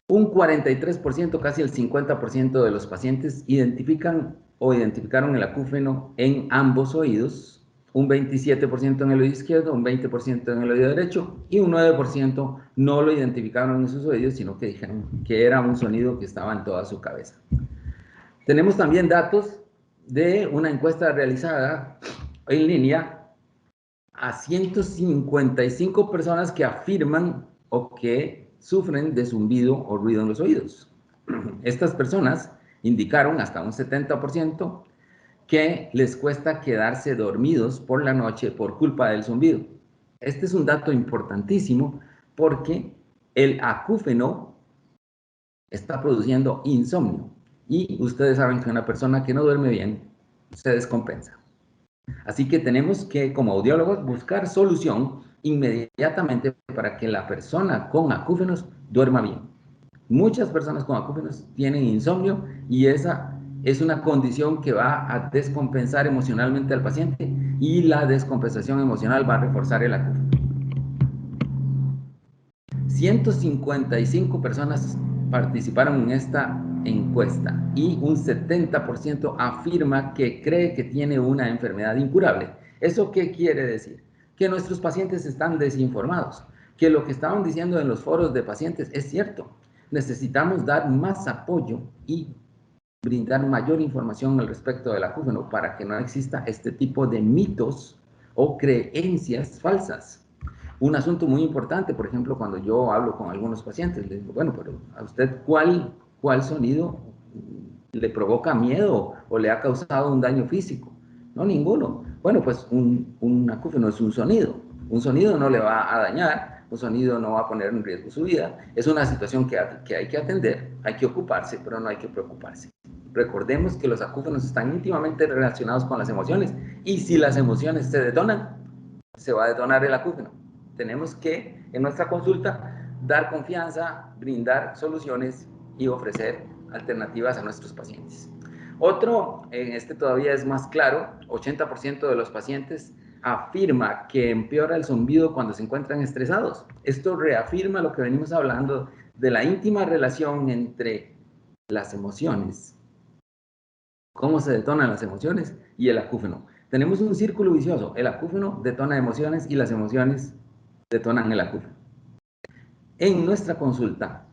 Un 43%, casi el 50% de los pacientes identifican o identificaron el acúfeno en ambos oídos, un 27% en el oído izquierdo, un 20% en el oído derecho y un 9% no lo identificaron en sus oídos, sino que dijeron que era un sonido que estaba en toda su cabeza. Tenemos también datos de una encuesta realizada en línea a 155 personas que afirman o que sufren de zumbido o ruido en los oídos. Estas personas indicaron hasta un 70% que les cuesta quedarse dormidos por la noche por culpa del zumbido. Este es un dato importantísimo porque el acúfeno está produciendo insomnio y ustedes saben que una persona que no duerme bien se descompensa. Así que tenemos que, como audiólogos, buscar solución inmediatamente para que la persona con acúfenos duerma bien. Muchas personas con acúfenos tienen insomnio y esa es una condición que va a descompensar emocionalmente al paciente y la descompensación emocional va a reforzar el acúfeno. 155 personas participaron en esta encuesta y un 70% afirma que cree que tiene una enfermedad incurable. ¿Eso qué quiere decir? Que nuestros pacientes están desinformados, que lo que estaban diciendo en los foros de pacientes es cierto. Necesitamos dar más apoyo y brindar mayor información al respecto del acúfeno para que no exista este tipo de mitos o creencias falsas. Un asunto muy importante, por ejemplo, cuando yo hablo con algunos pacientes, les digo, bueno, pero a usted, ¿cuál sonido le provoca miedo o le ha causado un daño físico? No, ninguno. Bueno, pues un acúfeno es un sonido. Un sonido no le va a dañar, un sonido no va a poner en riesgo su vida. Es una situación que hay que atender, hay que ocuparse, pero no hay que preocuparse. Recordemos que los acúfenos están íntimamente relacionados con las emociones y si las emociones se detonan, se va a detonar el acúfeno. Tenemos que, en nuestra consulta, dar confianza, brindar soluciones y ofrecer alternativas a nuestros pacientes. Otro, en este todavía es más claro, 80% de los pacientes afirma que empeora el zumbido cuando se encuentran estresados. Esto reafirma lo que venimos hablando de la íntima relación entre las emociones, cómo se detonan las emociones y el acúfeno. Tenemos un círculo vicioso. El acúfeno detona emociones y las emociones detonan el acúfeno. En nuestra consulta,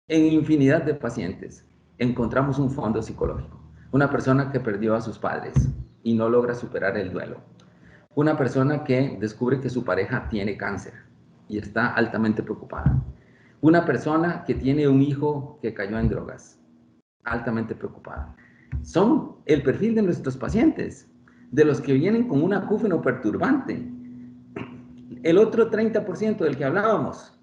en infinidad de pacientes, encontramos un fondo psicológico. Una persona que perdió a sus padres y no logra superar el duelo. Una persona que descubre que su pareja tiene cáncer y está altamente preocupada. Una persona que tiene un hijo que cayó en drogas, altamente preocupada. Son el perfil de nuestros pacientes, de los que vienen con un acúfeno perturbante. El otro 30% del que hablábamos,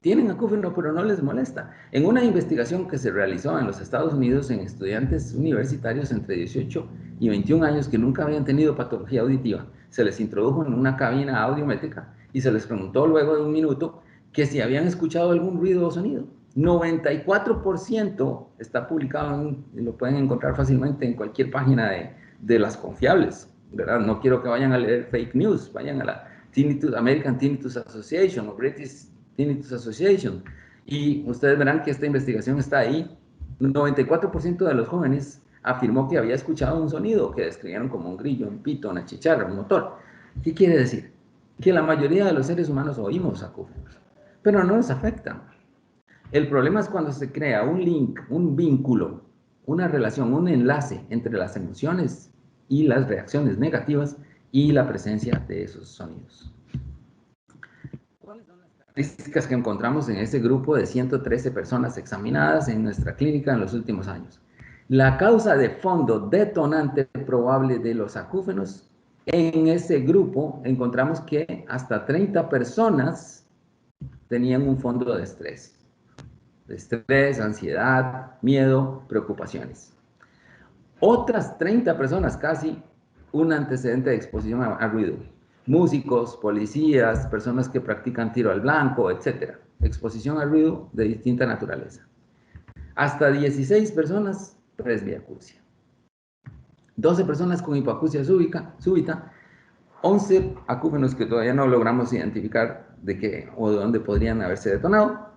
tienen acúfeno pero no les molesta. En una investigación que se realizó en los Estados Unidos en estudiantes universitarios entre 18 y 21 años que nunca habían tenido patología auditiva, se les introdujo en una cabina audiométrica y se les preguntó luego de un minuto que si habían escuchado algún ruido o sonido. 94% está publicado, lo pueden encontrar fácilmente en cualquier página de las confiables, ¿verdad? No quiero que vayan a leer fake news, vayan a la American Tinnitus Association o British Tinnitus Association, y ustedes verán que esta investigación está ahí. 94% de los jóvenes afirmó que había escuchado un sonido que describieron como un grillo, un pito, una chicharra, un motor. ¿Qué quiere decir? Que la mayoría de los seres humanos oímos acúfenos, pero no nos afectan. El problema es cuando se crea un link, un vínculo, una relación, un enlace entre las emociones y las reacciones negativas y la presencia de esos sonidos. ¿Cuáles son las características que encontramos en ese grupo de 113 personas examinadas en nuestra clínica en los últimos años? La causa de fondo detonante probable de los acúfenos, en ese grupo encontramos que hasta 30 personas tenían un fondo de estrés. Ansiedad, miedo, preocupaciones. Otras 30 personas, casi un antecedente de exposición a ruido. Músicos, policías, personas que practican tiro al blanco, etc. Exposición a ruido de distinta naturaleza. Hasta 16 personas, presbiacusia. 12 personas con hipoacusia súbita 11 acúfenos que todavía no logramos identificar de qué o de dónde podrían haberse detonado.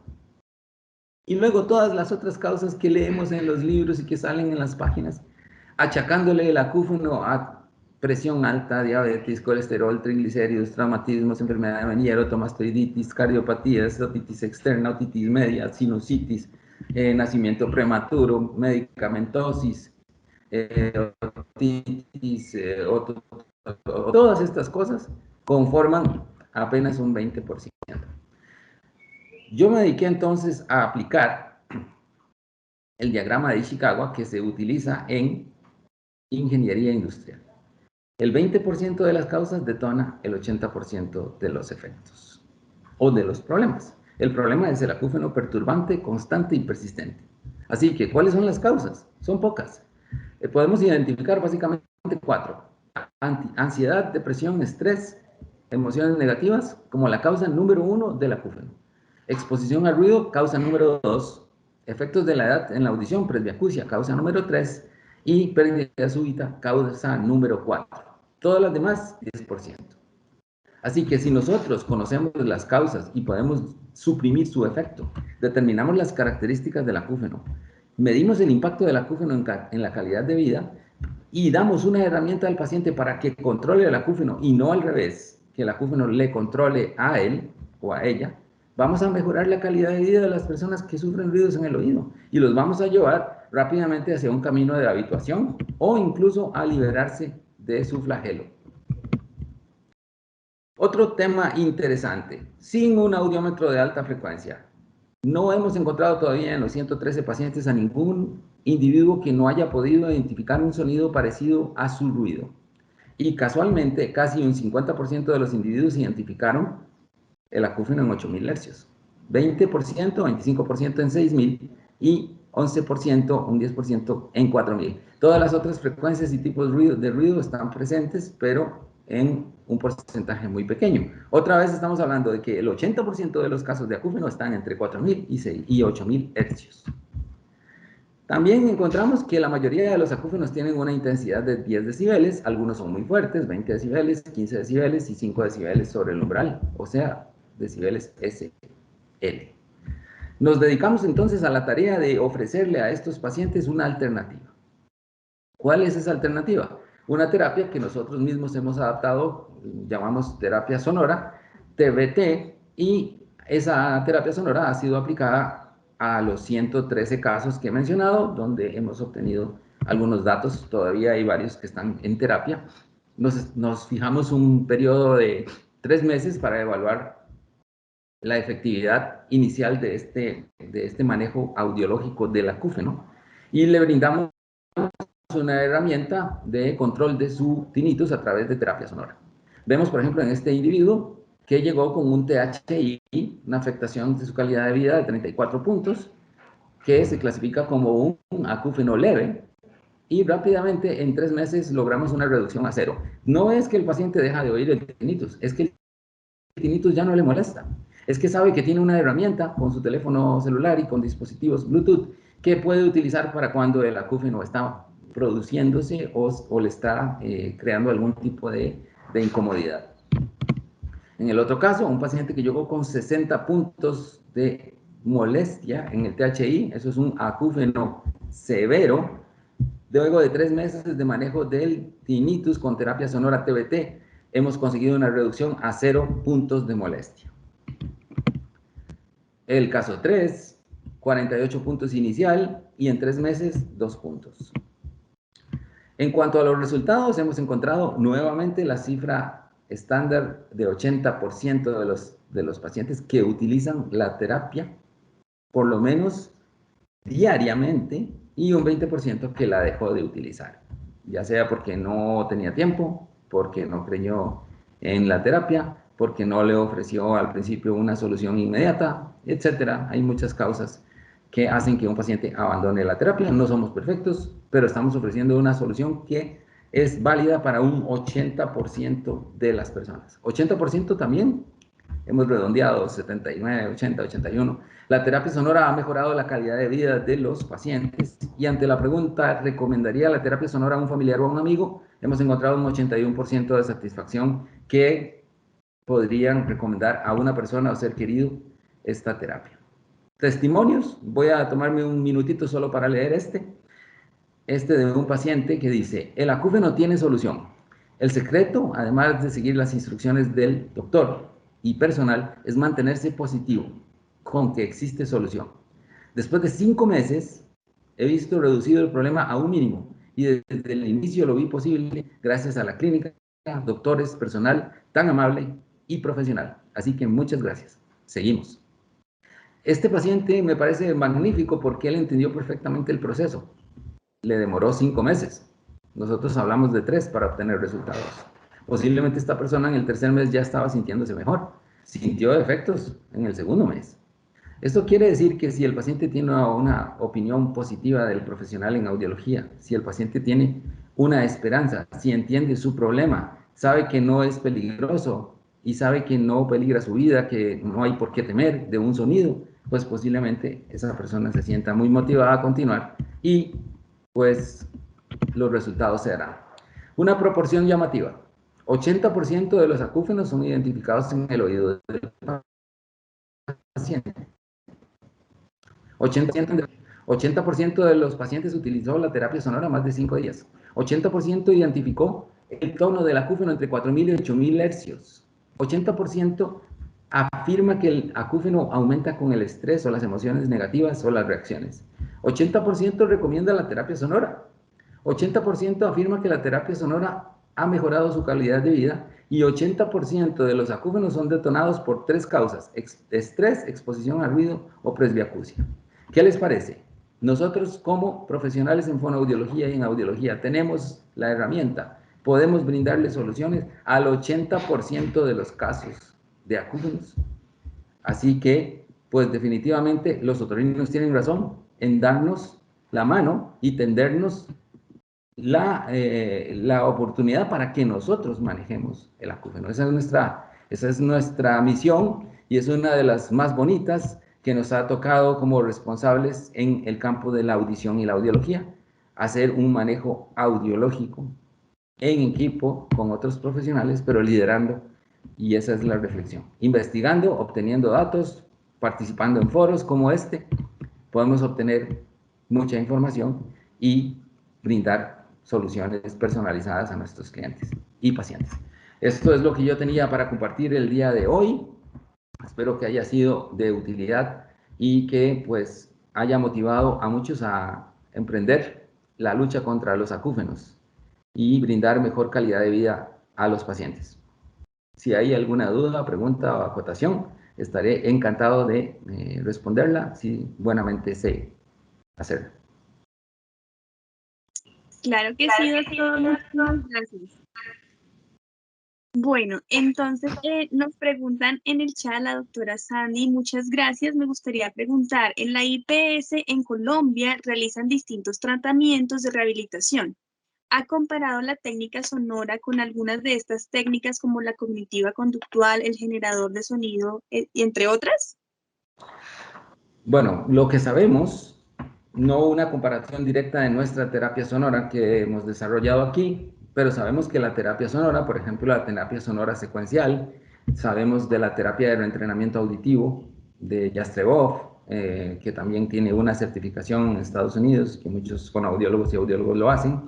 Y luego todas las otras causas que leemos en los libros y que salen en las páginas, achacándole el acúfeno a presión alta, diabetes, colesterol, triglicéridos, traumatismos, enfermedad de Meniere, mastoiditis, cardiopatías, otitis externa, otitis media, sinusitis, nacimiento prematuro, medicamentosis, otitis, todas estas cosas conforman apenas un 20%. Yo me dediqué entonces a aplicar el diagrama de Ishikawa que se utiliza en ingeniería industrial. El 20% de las causas detona el 80% de los efectos o de los problemas. El problema es el acúfeno perturbante, constante y persistente. Así que, ¿cuáles son las causas? Son pocas. Podemos identificar básicamente 4. Ansiedad, depresión, estrés, emociones negativas como la causa número 1 del acúfeno. Exposición al ruido, causa número 2. Efectos de la edad en la audición, presbiacusia, causa número 3. Y pérdida súbita, causa número 4. Todas las demás, 10%. Así que si nosotros conocemos las causas y podemos suprimir su efecto, determinamos las características del acúfeno, medimos el impacto del acúfeno en la calidad de vida y damos una herramienta al paciente para que controle el acúfeno y no al revés, que el acúfeno le controle a él o a ella, vamos a mejorar la calidad de vida de las personas que sufren ruidos en el oído y los vamos a llevar rápidamente hacia un camino de habituación o incluso a liberarse de su flagelo. Otro tema interesante, sin un audiómetro de alta frecuencia, no hemos encontrado todavía en los 113 pacientes a ningún individuo que no haya podido identificar un sonido parecido a su ruido. Y casualmente, casi un 50% de los individuos identificaron el acúfeno en 8.000 hercios. 20%, 25% en 6.000 y 11%, un 10% en 4.000. Todas las otras frecuencias y tipos de ruido están presentes, pero en un porcentaje muy pequeño. Otra vez estamos hablando de que el 80% de los casos de acúfeno están entre 4.000 y 8.000 hercios. También encontramos que la mayoría de los acúfenos tienen una intensidad de 10 decibeles, algunos son muy fuertes, 20 decibeles, 15 decibeles y 5 decibeles sobre el umbral, o sea, decibeles SL. Nos dedicamos entonces a la tarea de ofrecerle a estos pacientes una alternativa. ¿Cuál es esa alternativa? Una terapia que nosotros mismos hemos adaptado, llamamos terapia sonora, TBT, y esa terapia sonora ha sido aplicada a los 113 casos que he mencionado, donde hemos obtenido algunos datos, todavía hay varios que están en terapia. Nos fijamos un periodo de 3 meses para evaluar la efectividad inicial de este manejo audiológico del acúfeno y le brindamos una herramienta de control de su tinnitus a través de terapia sonora. Vemos, por ejemplo, en este individuo que llegó con un THI, una afectación de su calidad de vida de 34 puntos, que se clasifica como un acúfeno leve, y rápidamente en 3 meses logramos una reducción a 0. No es que el paciente deja de oír el tinnitus, es que el tinnitus ya no le molesta. Es que sabe que tiene una herramienta con su teléfono celular y con dispositivos Bluetooth que puede utilizar para cuando el acúfeno está produciéndose o le está creando algún tipo de incomodidad. En el otro caso, un paciente que llegó con 60 puntos de molestia en el THI, eso es un acúfeno severo, luego de 3 meses de manejo del tinnitus con terapia sonora TBT, hemos conseguido una reducción a 0 puntos de molestia. El caso 3, 48 puntos inicial y en 3 meses 2 puntos. En cuanto a los resultados, hemos encontrado nuevamente la cifra estándar de 80% de los pacientes que utilizan la terapia por lo menos diariamente y un 20% que la dejó de utilizar, ya sea porque no tenía tiempo, porque no creyó en la terapia, porque no le ofreció al principio una solución inmediata, etcétera. Hay muchas causas que hacen que un paciente abandone la terapia. No somos perfectos, pero estamos ofreciendo una solución que es válida para un 80% de las personas. 80% también, hemos redondeado 79, 80, 81. La terapia sonora ha mejorado la calidad de vida de los pacientes y ante la pregunta, ¿recomendaría la terapia sonora a un familiar o a un amigo? Hemos encontrado un 81% de satisfacción que podrían recomendar a una persona o ser querido esta terapia. Testimonios, voy a tomarme un minutito solo para leer este de un paciente que dice: el acúfeno tiene solución. El secreto, además de seguir las instrucciones del doctor y personal, es mantenerse positivo, con que existe solución. Después de 5 meses, he visto reducido el problema a un mínimo y desde el inicio lo vi posible gracias a la clínica, doctores, personal tan amable y profesional. Así que muchas gracias. Seguimos. Este paciente me parece magnífico porque él entendió perfectamente el proceso. Le demoró 5 meses. Nosotros hablamos de 3 para obtener resultados. Posiblemente esta persona en el tercer mes ya estaba sintiéndose mejor. Sintió efectos en el segundo mes. Esto quiere decir que si el paciente tiene una opinión positiva del profesional en audiología, si el paciente tiene una esperanza, si entiende su problema, sabe que no es peligroso y sabe que no peligra su vida, que no hay por qué temer de un sonido, pues posiblemente esa persona se sienta muy motivada a continuar y pues los resultados se darán. Una proporción llamativa: 80% de los acúfenos son identificados en el oído del paciente. 80% de los pacientes utilizó la terapia sonora más de 5 días. 80% identificó el tono del acúfeno entre 4.000 y 8.000 hercios. 80% afirma que el acúfeno aumenta con el estrés o las emociones negativas o las reacciones. 80% recomienda la terapia sonora. 80% afirma que la terapia sonora ha mejorado su calidad de vida y 80% de los acúfenos son detonados por 3 causas: estrés, exposición al ruido o presbiacusia. ¿Qué les parece? Nosotros como profesionales en fonoaudiología y en audiología tenemos la herramienta, podemos brindarle soluciones al 80% de los casos de acúfenos. Así que, pues definitivamente los otorrinos tienen razón en darnos la mano y tendernos la oportunidad para que nosotros manejemos el acúfeno. Esa es nuestra misión y es una de las más bonitas que nos ha tocado como responsables en el campo de la audición y la audiología, hacer un manejo audiológico en equipo con otros profesionales, pero liderando, y esa es la reflexión. Investigando, obteniendo datos, participando en foros como este, podemos obtener mucha información y brindar soluciones personalizadas a nuestros clientes y pacientes. Esto es lo que yo tenía para compartir el día de hoy. Espero que haya sido de utilidad y que pues haya motivado a muchos a emprender la lucha contra los acúfenos y brindar mejor calidad de vida a los pacientes. Si hay alguna duda, pregunta o acotación, estaré encantado de responderla si buenamente sé hacerlo. Claro que sí, doctor. Muchísimas gracias. Bueno, entonces nos preguntan en el chat la doctora Sandy, muchas gracias. Me gustaría preguntar, en la IPS en Colombia realizan distintos tratamientos de rehabilitación. ¿Ha comparado la técnica sonora con algunas de estas técnicas como la cognitiva conductual, el generador de sonido, entre otras? Bueno, lo que sabemos, no una comparación directa de nuestra terapia sonora que hemos desarrollado aquí, pero sabemos que la terapia sonora, por ejemplo, la terapia sonora secuencial, sabemos de la terapia de reentrenamiento auditivo de Jastreboff, que también tiene una certificación en Estados Unidos, que muchos fonoaudiólogos y audiólogos lo hacen.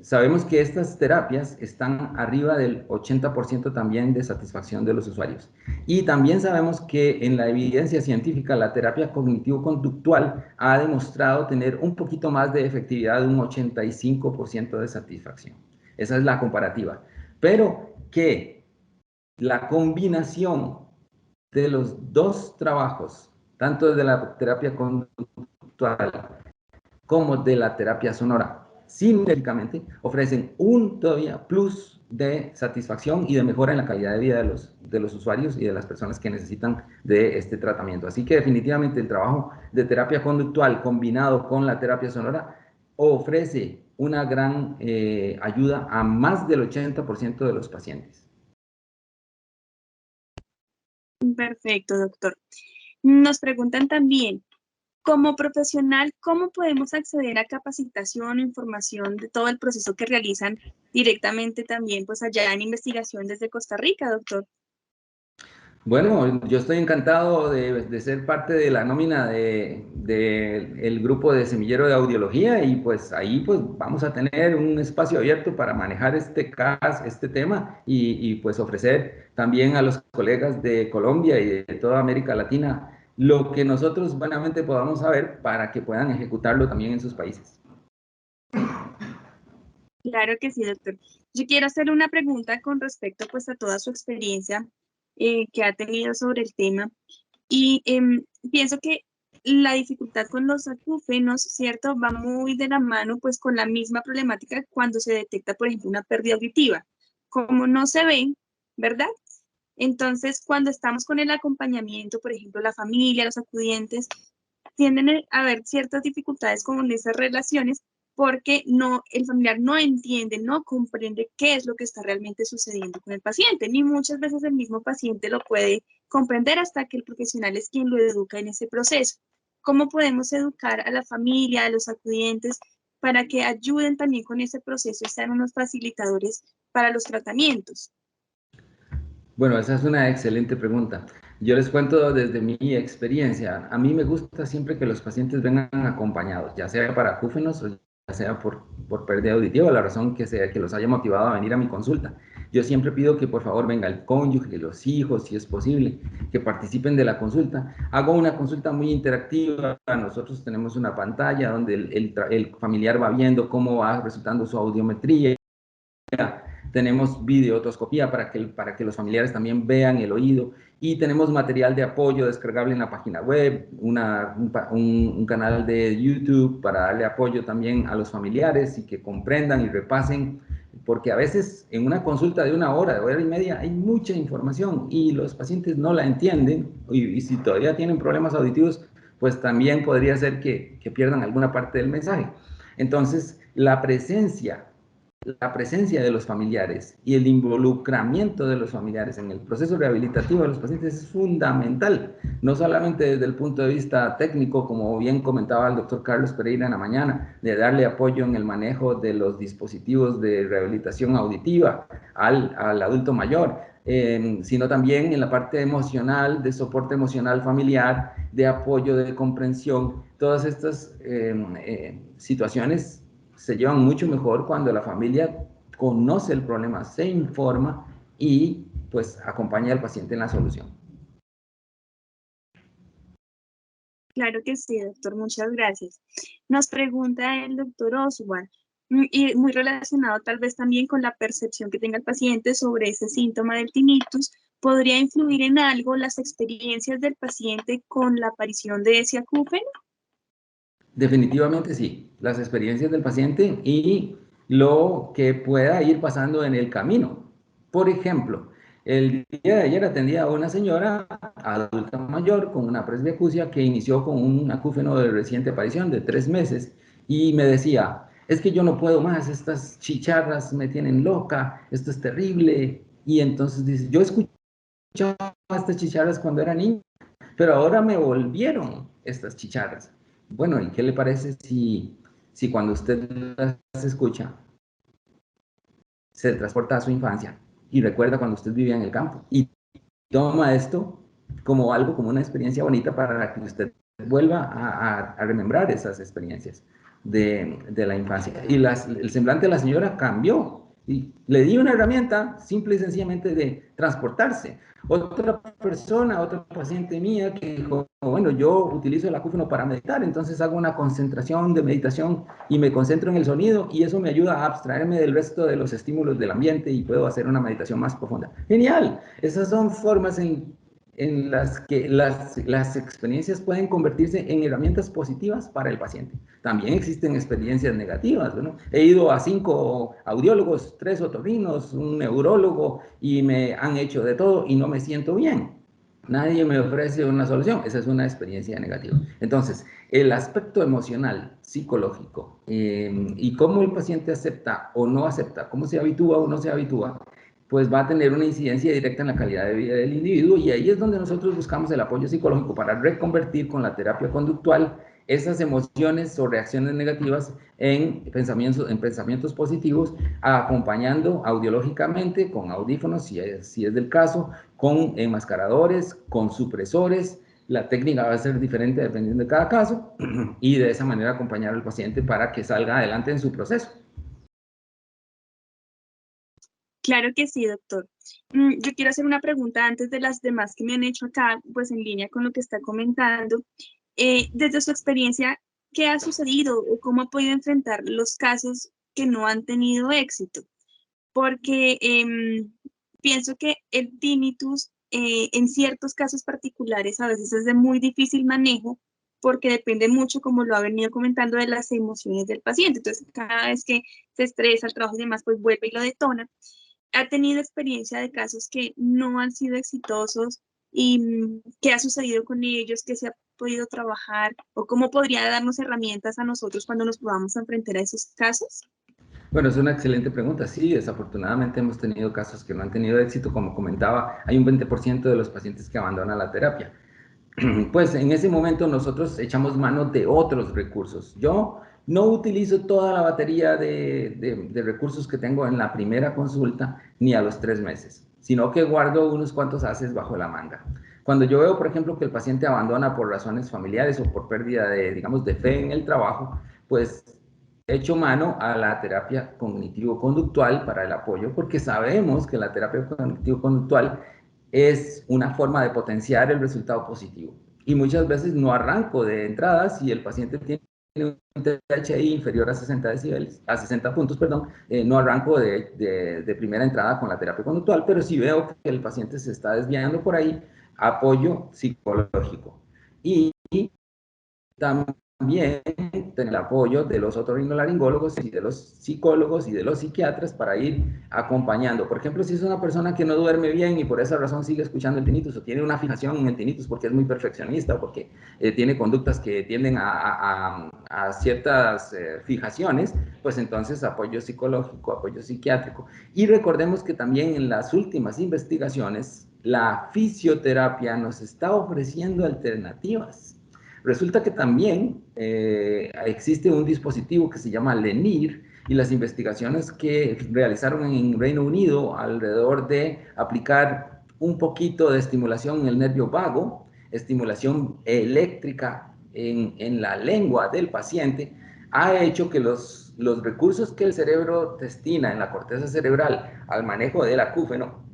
Sabemos que estas terapias están arriba del 80% también de satisfacción de los usuarios. Y también sabemos que en la evidencia científica la terapia cognitivo-conductual ha demostrado tener un poquito más de efectividad, de un 85% de satisfacción. Esa es la comparativa. Pero que la combinación de los dos trabajos, tanto de la terapia conductual como de la terapia sonora, simultáneamente ofrecen un todavía plus de satisfacción y de mejora en la calidad de vida de los usuarios y de las personas que necesitan de este tratamiento. Así que definitivamente el trabajo de terapia conductual combinado con la terapia sonora ofrece una gran ayuda a más del 80% de los pacientes. Perfecto, doctor. Nos preguntan también, como profesional, ¿cómo podemos acceder a capacitación o información de todo el proceso que realizan directamente también pues allá en investigación desde Costa Rica, doctor. Bueno, yo estoy encantado de ser parte de la nómina el grupo de Semillero de Audiología y pues ahí pues vamos a tener un espacio abierto para manejar este tema y pues ofrecer también a los colegas de Colombia y de toda América Latina lo que nosotros buenamente podamos saber para que puedan ejecutarlo también en sus países. Claro que sí, doctor. Yo quiero hacerle una pregunta con respecto pues a toda su experiencia que ha tenido sobre el tema y pienso que la dificultad con los acúfenos, ¿cierto? Va muy de la mano pues con la misma problemática cuando se detecta, por ejemplo, una pérdida auditiva. Como no se ven, ¿verdad? Entonces, cuando estamos con el acompañamiento, por ejemplo, la familia, los acudientes, tienden a haber ciertas dificultades con esas relaciones porque el familiar no entiende, no comprende qué es lo que está realmente sucediendo con el paciente, ni muchas veces el mismo paciente lo puede comprender hasta que el profesional es quien lo educa en ese proceso. ¿Cómo podemos educar a la familia, a los acudientes, para que ayuden también con ese proceso y sean unos facilitadores para los tratamientos? Bueno, esa es una excelente pregunta. Yo les cuento desde mi experiencia. A mí me gusta siempre que los pacientes vengan acompañados, ya sea para acúfenos o ya sea por pérdida auditiva, la razón que sea que los haya motivado a venir a mi consulta. Yo siempre pido que por favor venga el cónyuge, los hijos, si es posible, que participen de la consulta. Hago una consulta muy interactiva. Nosotros tenemos una pantalla donde el familiar va viendo cómo va resultando su audiometría. Tenemos videotoscopía para que los familiares también vean el oído y tenemos material de apoyo descargable en la página web, un canal de YouTube para darle apoyo también a los familiares y que comprendan y repasen, porque a veces en una consulta de una hora, de hora y media, hay mucha información y los pacientes no la entienden y si todavía tienen problemas auditivos, pues también podría ser que pierdan alguna parte del mensaje. Entonces, la presencia de los familiares y el involucramiento de los familiares en el proceso rehabilitativo de los pacientes es fundamental, no solamente desde el punto de vista técnico, como bien comentaba el doctor Carlos Pereira en la mañana, de darle apoyo en el manejo de los dispositivos de rehabilitación auditiva al adulto mayor, sino también en la parte emocional, de soporte emocional familiar, de apoyo, de comprensión. Todas estas situaciones se llevan mucho mejor cuando la familia conoce el problema, se informa y pues acompaña al paciente en la solución. Claro que sí, doctor, muchas gracias. Nos pregunta el doctor Oswald, y muy relacionado tal vez también con la percepción que tenga el paciente sobre ese síntoma del tinnitus, ¿podría influir en algo las experiencias del paciente con la aparición de ese acúfeno? Definitivamente sí, las experiencias del paciente y lo que pueda ir pasando en el camino. Por ejemplo, el día de ayer atendía a una señora adulta mayor con una presbiacusia que inició con un acúfeno de reciente aparición de 3 meses y me decía, es que yo no puedo más, estas chicharras me tienen loca, esto es terrible. Y entonces dice, yo escuchaba estas chicharras cuando era niño, pero ahora me volvieron estas chicharras. Bueno, ¿y qué le parece si cuando usted las escucha, se transporta a su infancia y recuerda cuando usted vivía en el campo y toma esto como algo, como una experiencia bonita para que usted vuelva a remembrar esas experiencias de la infancia? Y el semblante de la señora cambió y le di una herramienta simple y sencillamente de transportarse. Otra persona, otra paciente mía que dijo, bueno, yo utilizo el acúfeno para meditar, entonces hago una concentración de meditación y me concentro en el sonido y eso me ayuda a abstraerme del resto de los estímulos del ambiente y puedo hacer una meditación más profunda. Genial, esas son formas en las que las experiencias pueden convertirse en herramientas positivas para el paciente. También existen experiencias negativas, ¿no? He ido a 5 audiólogos, 3 otorrinos, un neurólogo y me han hecho de todo y no me siento bien. Nadie me ofrece una solución. Esa es una experiencia negativa. Entonces, el aspecto emocional, psicológico y cómo el paciente acepta o no acepta, cómo se habitúa o no se habitúa, pues va a tener una incidencia directa en la calidad de vida del individuo y ahí es donde nosotros buscamos el apoyo psicológico para reconvertir con la terapia conductual esas emociones o reacciones negativas en pensamientos positivos, acompañando audiológicamente con audífonos, si es del caso, con enmascaradores, con supresores. La técnica va a ser diferente dependiendo de cada caso, y de esa manera acompañar al paciente para que salga adelante en su proceso. Claro que sí, doctor. Yo quiero hacer una pregunta antes de las demás que me han hecho acá, pues en línea con lo que está comentando. Desde su experiencia, ¿qué ha sucedido o cómo ha podido enfrentar los casos que no han tenido éxito? Porque pienso que el tinnitus en ciertos casos particulares a veces es de muy difícil manejo porque depende mucho, como lo ha venido comentando, de las emociones del paciente. Entonces, cada vez que se estresa el trabajo y demás, pues vuelve y lo detona. ¿Ha tenido experiencia de casos que no han sido exitosos y qué ha sucedido con ellos, qué se ha podido trabajar o cómo podría darnos herramientas a nosotros cuando nos podamos enfrentar a esos casos? Bueno, es una excelente pregunta. Sí, desafortunadamente hemos tenido casos que no han tenido éxito. Como comentaba, hay un 20% de los pacientes que abandonan la terapia. Pues en ese momento nosotros echamos mano de otros recursos. Yo no utilizo toda la batería de recursos que tengo en la primera consulta ni a los 3 meses, sino que guardo unos cuantos haces bajo la manga. Cuando yo veo, por ejemplo, que el paciente abandona por razones familiares o por pérdida de, digamos, de fe en el trabajo, pues echo mano a la terapia cognitivo-conductual para el apoyo, porque sabemos que la terapia cognitivo-conductual es una forma de potenciar el resultado positivo. Y muchas veces no arranco de entrada si el paciente tiene un THI inferior a 60 decibeles, a 60 puntos, perdón, no arranco de primera entrada con la terapia conductual, pero si veo que el paciente se está desviando por ahí, apoyo psicológico. Y también tener el apoyo de los otorrinolaringólogos y de los psicólogos y de los psiquiatras para ir acompañando. Por ejemplo, si es una persona que no duerme bien y por esa razón sigue escuchando el tinnitus o tiene una fijación en el tinnitus porque es muy perfeccionista o porque tiene conductas que tienden a ciertas fijaciones, pues entonces apoyo psicológico, apoyo psiquiátrico. Y recordemos que también en las últimas investigaciones, la fisioterapia nos está ofreciendo alternativas. Resulta que también existe un dispositivo que se llama Lenir, y las investigaciones que realizaron en Reino Unido alrededor de aplicar un poquito de estimulación en el nervio vago, estimulación eléctrica en la lengua del paciente, ha hecho que los recursos que el cerebro destina en la corteza cerebral al manejo del acúfeno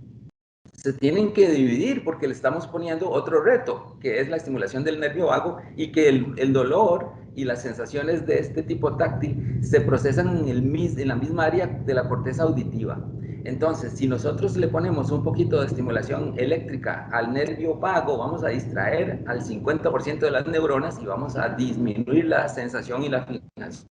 se tienen que dividir porque le estamos poniendo otro reto, que es la estimulación del nervio vago, y que el dolor y las sensaciones de este tipo táctil se procesan en la misma área de la corteza auditiva. Entonces, si nosotros le ponemos un poquito de estimulación eléctrica al nervio vago, vamos a distraer al 50% de las neuronas y vamos a disminuir la sensación y la fijación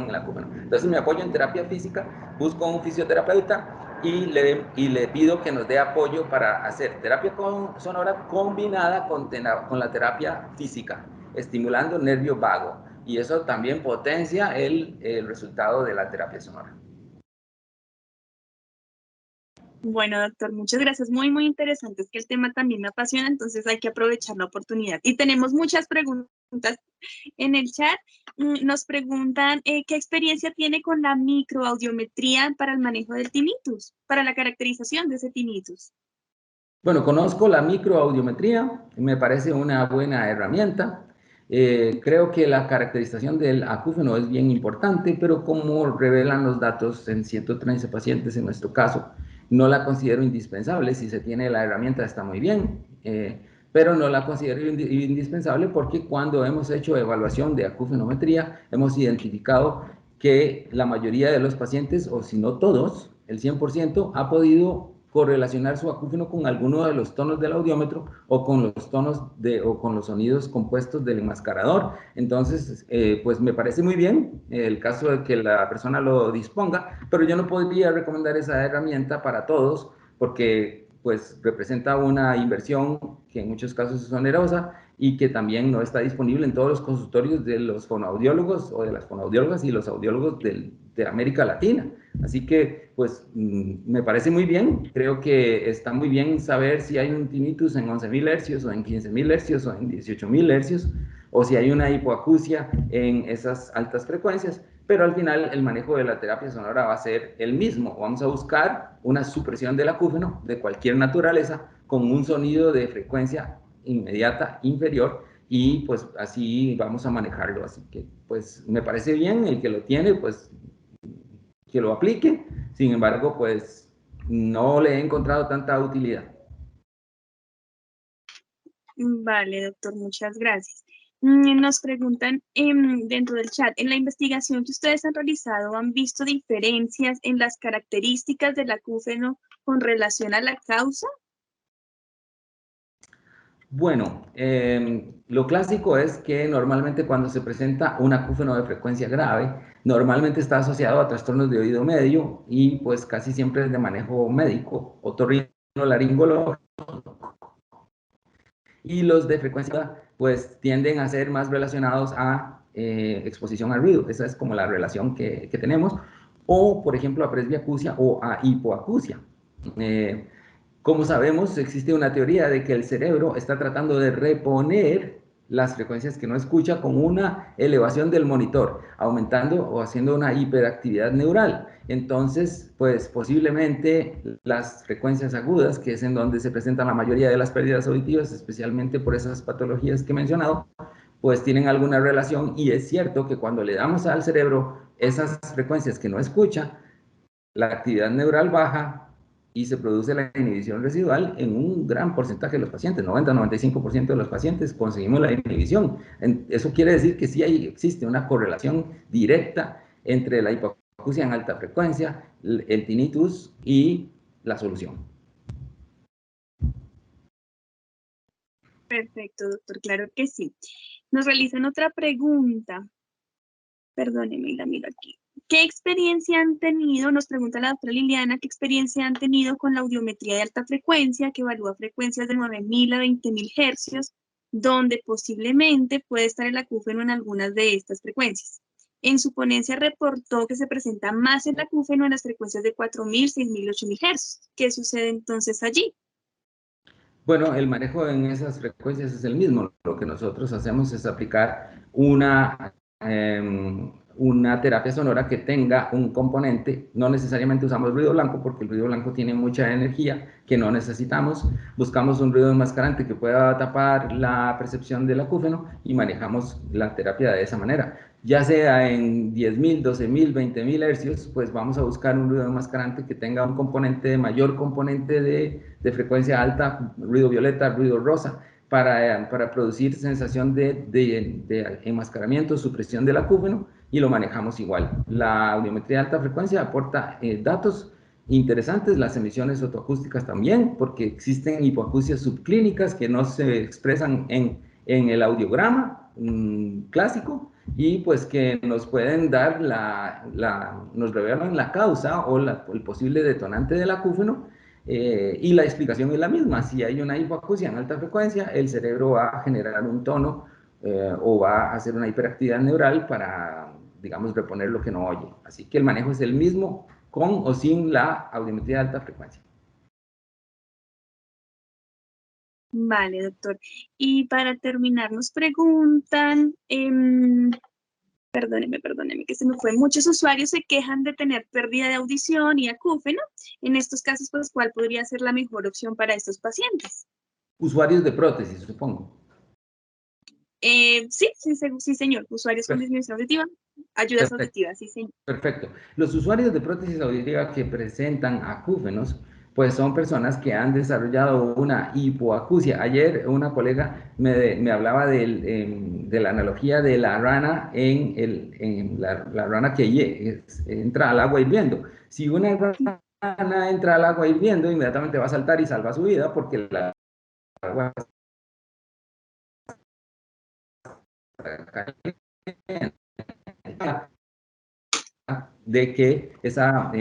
en el acúfeno. Entonces me apoyo en terapia física, busco un fisioterapeuta y le pido que nos dé apoyo para hacer terapia sonora combinada con la terapia física, estimulando el nervio vago. Y eso también potencia el resultado de la terapia sonora. Bueno, doctor, muchas gracias. Muy, muy interesante. Es que el tema también me apasiona, entonces hay que aprovechar la oportunidad. Y tenemos muchas preguntas en el chat. Nos preguntan qué experiencia tiene con la microaudiometría para el manejo del tinnitus, para la caracterización de ese tinnitus. Bueno, conozco la microaudiometría, me parece una buena herramienta. Creo que la caracterización del acúfeno es bien importante, pero como revelan los datos en 113 pacientes en nuestro caso, no la considero indispensable. Si se tiene la herramienta está muy bien, pero no la considero indispensable porque cuando hemos hecho evaluación de acúfenometría, hemos identificado que la mayoría de los pacientes, o si no todos, el 100%, ha podido correlacionar su acúfeno con alguno de los tonos del audiómetro o con los tonos o con los sonidos compuestos del enmascarador. Entonces, pues me parece muy bien el caso de que la persona lo disponga, pero yo no podría recomendar esa herramienta para todos porque pues representa una inversión que en muchos casos es onerosa y que también no está disponible en todos los consultorios de los fonoaudiólogos o de las fonoaudiólogas y los audiólogos de América Latina. Así que, pues, me parece muy bien. Creo que está muy bien saber si hay un tinnitus en 11.000 hercios o en 15.000 hercios o en 18.000 hercios o si hay una hipoacusia en esas altas frecuencias, pero al final el manejo de la terapia sonora va a ser el mismo. Vamos a buscar una supresión del acúfeno de cualquier naturaleza con un sonido de frecuencia inmediata inferior, y pues así vamos a manejarlo. Así que pues me parece bien, el que lo tiene pues que lo aplique. Sin embargo, pues no le he encontrado tanta utilidad. Vale, doctor, muchas gracias. Nos preguntan dentro del chat, en la investigación que ustedes han realizado, ¿han visto diferencias en las características del acúfeno con relación a la causa? Bueno, lo clásico es que normalmente cuando se presenta un acúfeno de frecuencia grave, normalmente está asociado a trastornos de oído medio y pues casi siempre es de manejo médico, otorrinolaringológico, y los de frecuencia pues tienden a ser más relacionados a exposición al ruido. Esa es como la relación que tenemos, o por ejemplo a presbiacusia o a hipoacusia. Como sabemos, existe una teoría de que el cerebro está tratando de reponer las frecuencias que no escucha con una elevación del monitor, aumentando o haciendo una hiperactividad neural. Entonces, pues posiblemente las frecuencias agudas, que es en donde se presentan la mayoría de las pérdidas auditivas, especialmente por esas patologías que he mencionado, pues tienen alguna relación, y es cierto que cuando le damos al cerebro esas frecuencias que no escucha, la actividad neural baja y se produce la inhibición residual en un gran porcentaje de los pacientes. 90-95% de los pacientes conseguimos la inhibición. Eso quiere decir que sí existe una correlación directa entre la hipoacusia en alta frecuencia, el tinnitus y la solución. Perfecto, doctor, claro que sí. Nos realizan otra pregunta. Perdóneme, la miro aquí. ¿Qué experiencia han tenido? Nos pregunta la doctora Liliana, ¿qué experiencia han tenido con la audiometría de alta frecuencia, que evalúa frecuencias de 9.000 a 20.000 hercios, donde posiblemente puede estar el acúfeno en algunas de estas frecuencias? En su ponencia reportó que se presenta más el acúfeno en las frecuencias de 4.000, 6.000, 8.000 hercios. ¿Qué sucede entonces allí? Bueno, el manejo en esas frecuencias es el mismo. Lo que nosotros hacemos es aplicar una terapia sonora que tenga un componente. No necesariamente usamos ruido blanco, porque el ruido blanco tiene mucha energía que no necesitamos. Buscamos un ruido enmascarante que pueda tapar la percepción del acúfeno y manejamos la terapia de esa manera. Ya sea en 10.000, 12.000, 20.000 hercios, pues vamos a buscar un ruido enmascarante que tenga un componente, mayor componente de frecuencia alta, ruido violeta, ruido rosa, para producir sensación de enmascaramiento, supresión del acúfeno, y lo manejamos igual. La audiometría de alta frecuencia aporta datos interesantes, las emisiones otoacústicas también, porque existen hipoacusias subclínicas que no se expresan en el audiograma clásico, y pues que nos pueden dar nos revelan la causa o el posible detonante del acúfeno. Y la explicación es la misma. Si hay una hipoacusia en alta frecuencia, el cerebro va a generar un tono o va a hacer una hiperactividad neural para, digamos, reponer lo que no oye. Así que el manejo es el mismo con o sin la audiometría de alta frecuencia. Vale, doctor. Y para terminar, nos preguntan, perdóneme, que se me fue. Muchos usuarios se quejan de tener pérdida de audición y acúfeno. En estos casos, pues, ¿cuál podría ser la mejor opción para estos pacientes? Usuarios de prótesis, supongo. Sí, señor. Usuarios con disminución auditiva, ayudas Perfecto. auditivas, sí, señor. Perfecto. Los usuarios de prótesis auditiva que presentan acúfenos, pues son personas que han desarrollado una hipoacusia. Ayer una colega me hablaba de la analogía de la rana en la rana que entra al agua hirviendo. Si una rana entra al agua hirviendo, inmediatamente va a saltar y salva su vida, porque la agua está caliente, de que esa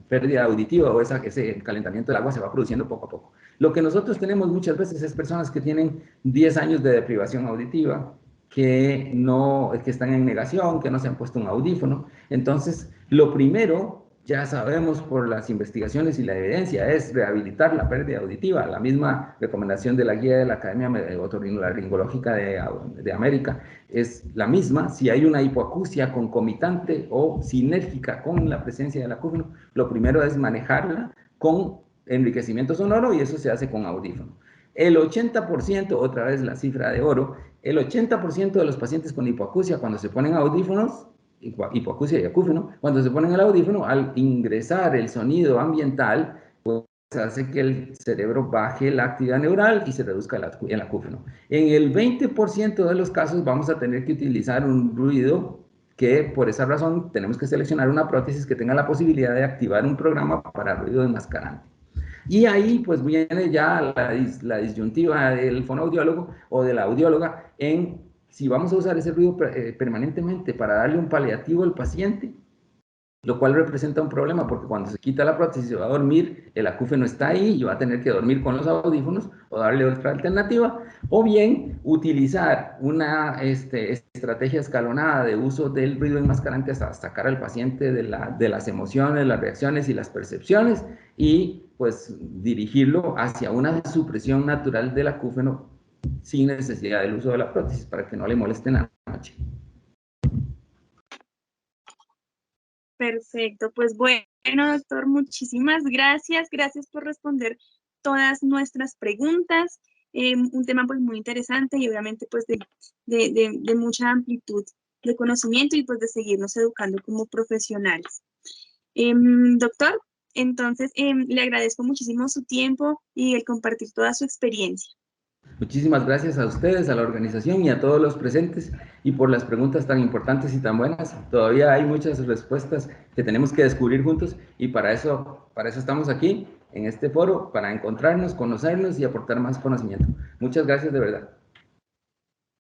pérdida auditiva o ese calentamiento del agua se va produciendo poco a poco. Lo que nosotros tenemos muchas veces es personas que tienen 10 años de deprivación auditiva, que están en negación, que no se han puesto un audífono. Entonces, lo primero, ya sabemos por las investigaciones y la evidencia, es rehabilitar la pérdida auditiva. La misma recomendación de la guía de la Academia Otorrinolaringológica de América es la misma. Si hay una hipoacusia concomitante o sinérgica con la presencia del acúfeno, lo primero es manejarla con enriquecimiento sonoro y eso se hace con audífono. El 80%, otra vez la cifra de oro, el 80% de los pacientes con hipoacusia cuando se ponen audífonos, hipoacusia y acúfeno, cuando se ponen el audífono, al ingresar el sonido ambiental, pues hace que el cerebro baje la actividad neural y se reduzca el acúfeno. En el 20% de los casos vamos a tener que utilizar un ruido que por esa razón tenemos que seleccionar una prótesis que tenga la posibilidad de activar un programa para ruido enmascarante. Y ahí pues viene ya la disyuntiva del fonoaudiólogo o de la audióloga en si vamos a usar ese ruido permanentemente para darle un paliativo al paciente, lo cual representa un problema porque cuando se quita la prótesis y se va a dormir, el acúfeno está ahí y va a tener que dormir con los audífonos o darle otra alternativa, o bien utilizar una estrategia escalonada de uso del ruido enmascarante hasta sacar al paciente de las emociones, las reacciones y las percepciones y pues dirigirlo hacia una supresión natural del acúfeno sin necesidad del uso de la prótesis para que no le molesten a la noche. Perfecto, pues bueno, doctor, muchísimas gracias. Gracias por responder todas nuestras preguntas. Un tema pues muy interesante y obviamente pues de mucha amplitud de conocimiento y pues de seguirnos educando como profesionales. Doctor, entonces le agradezco muchísimo su tiempo y el compartir toda su experiencia. Muchísimas gracias a ustedes, a la organización y a todos los presentes y por las preguntas tan importantes y tan buenas. Todavía hay muchas respuestas que tenemos que descubrir juntos y para eso estamos aquí en este foro, para encontrarnos, conocernos y aportar más conocimiento. Muchas gracias de verdad.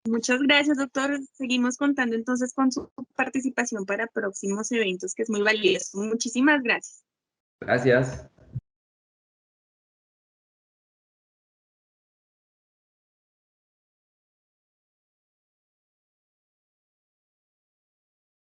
Muchas gracias, doctor. Seguimos contando entonces con su participación para próximos eventos, que es muy valioso. Muchísimas gracias. Gracias.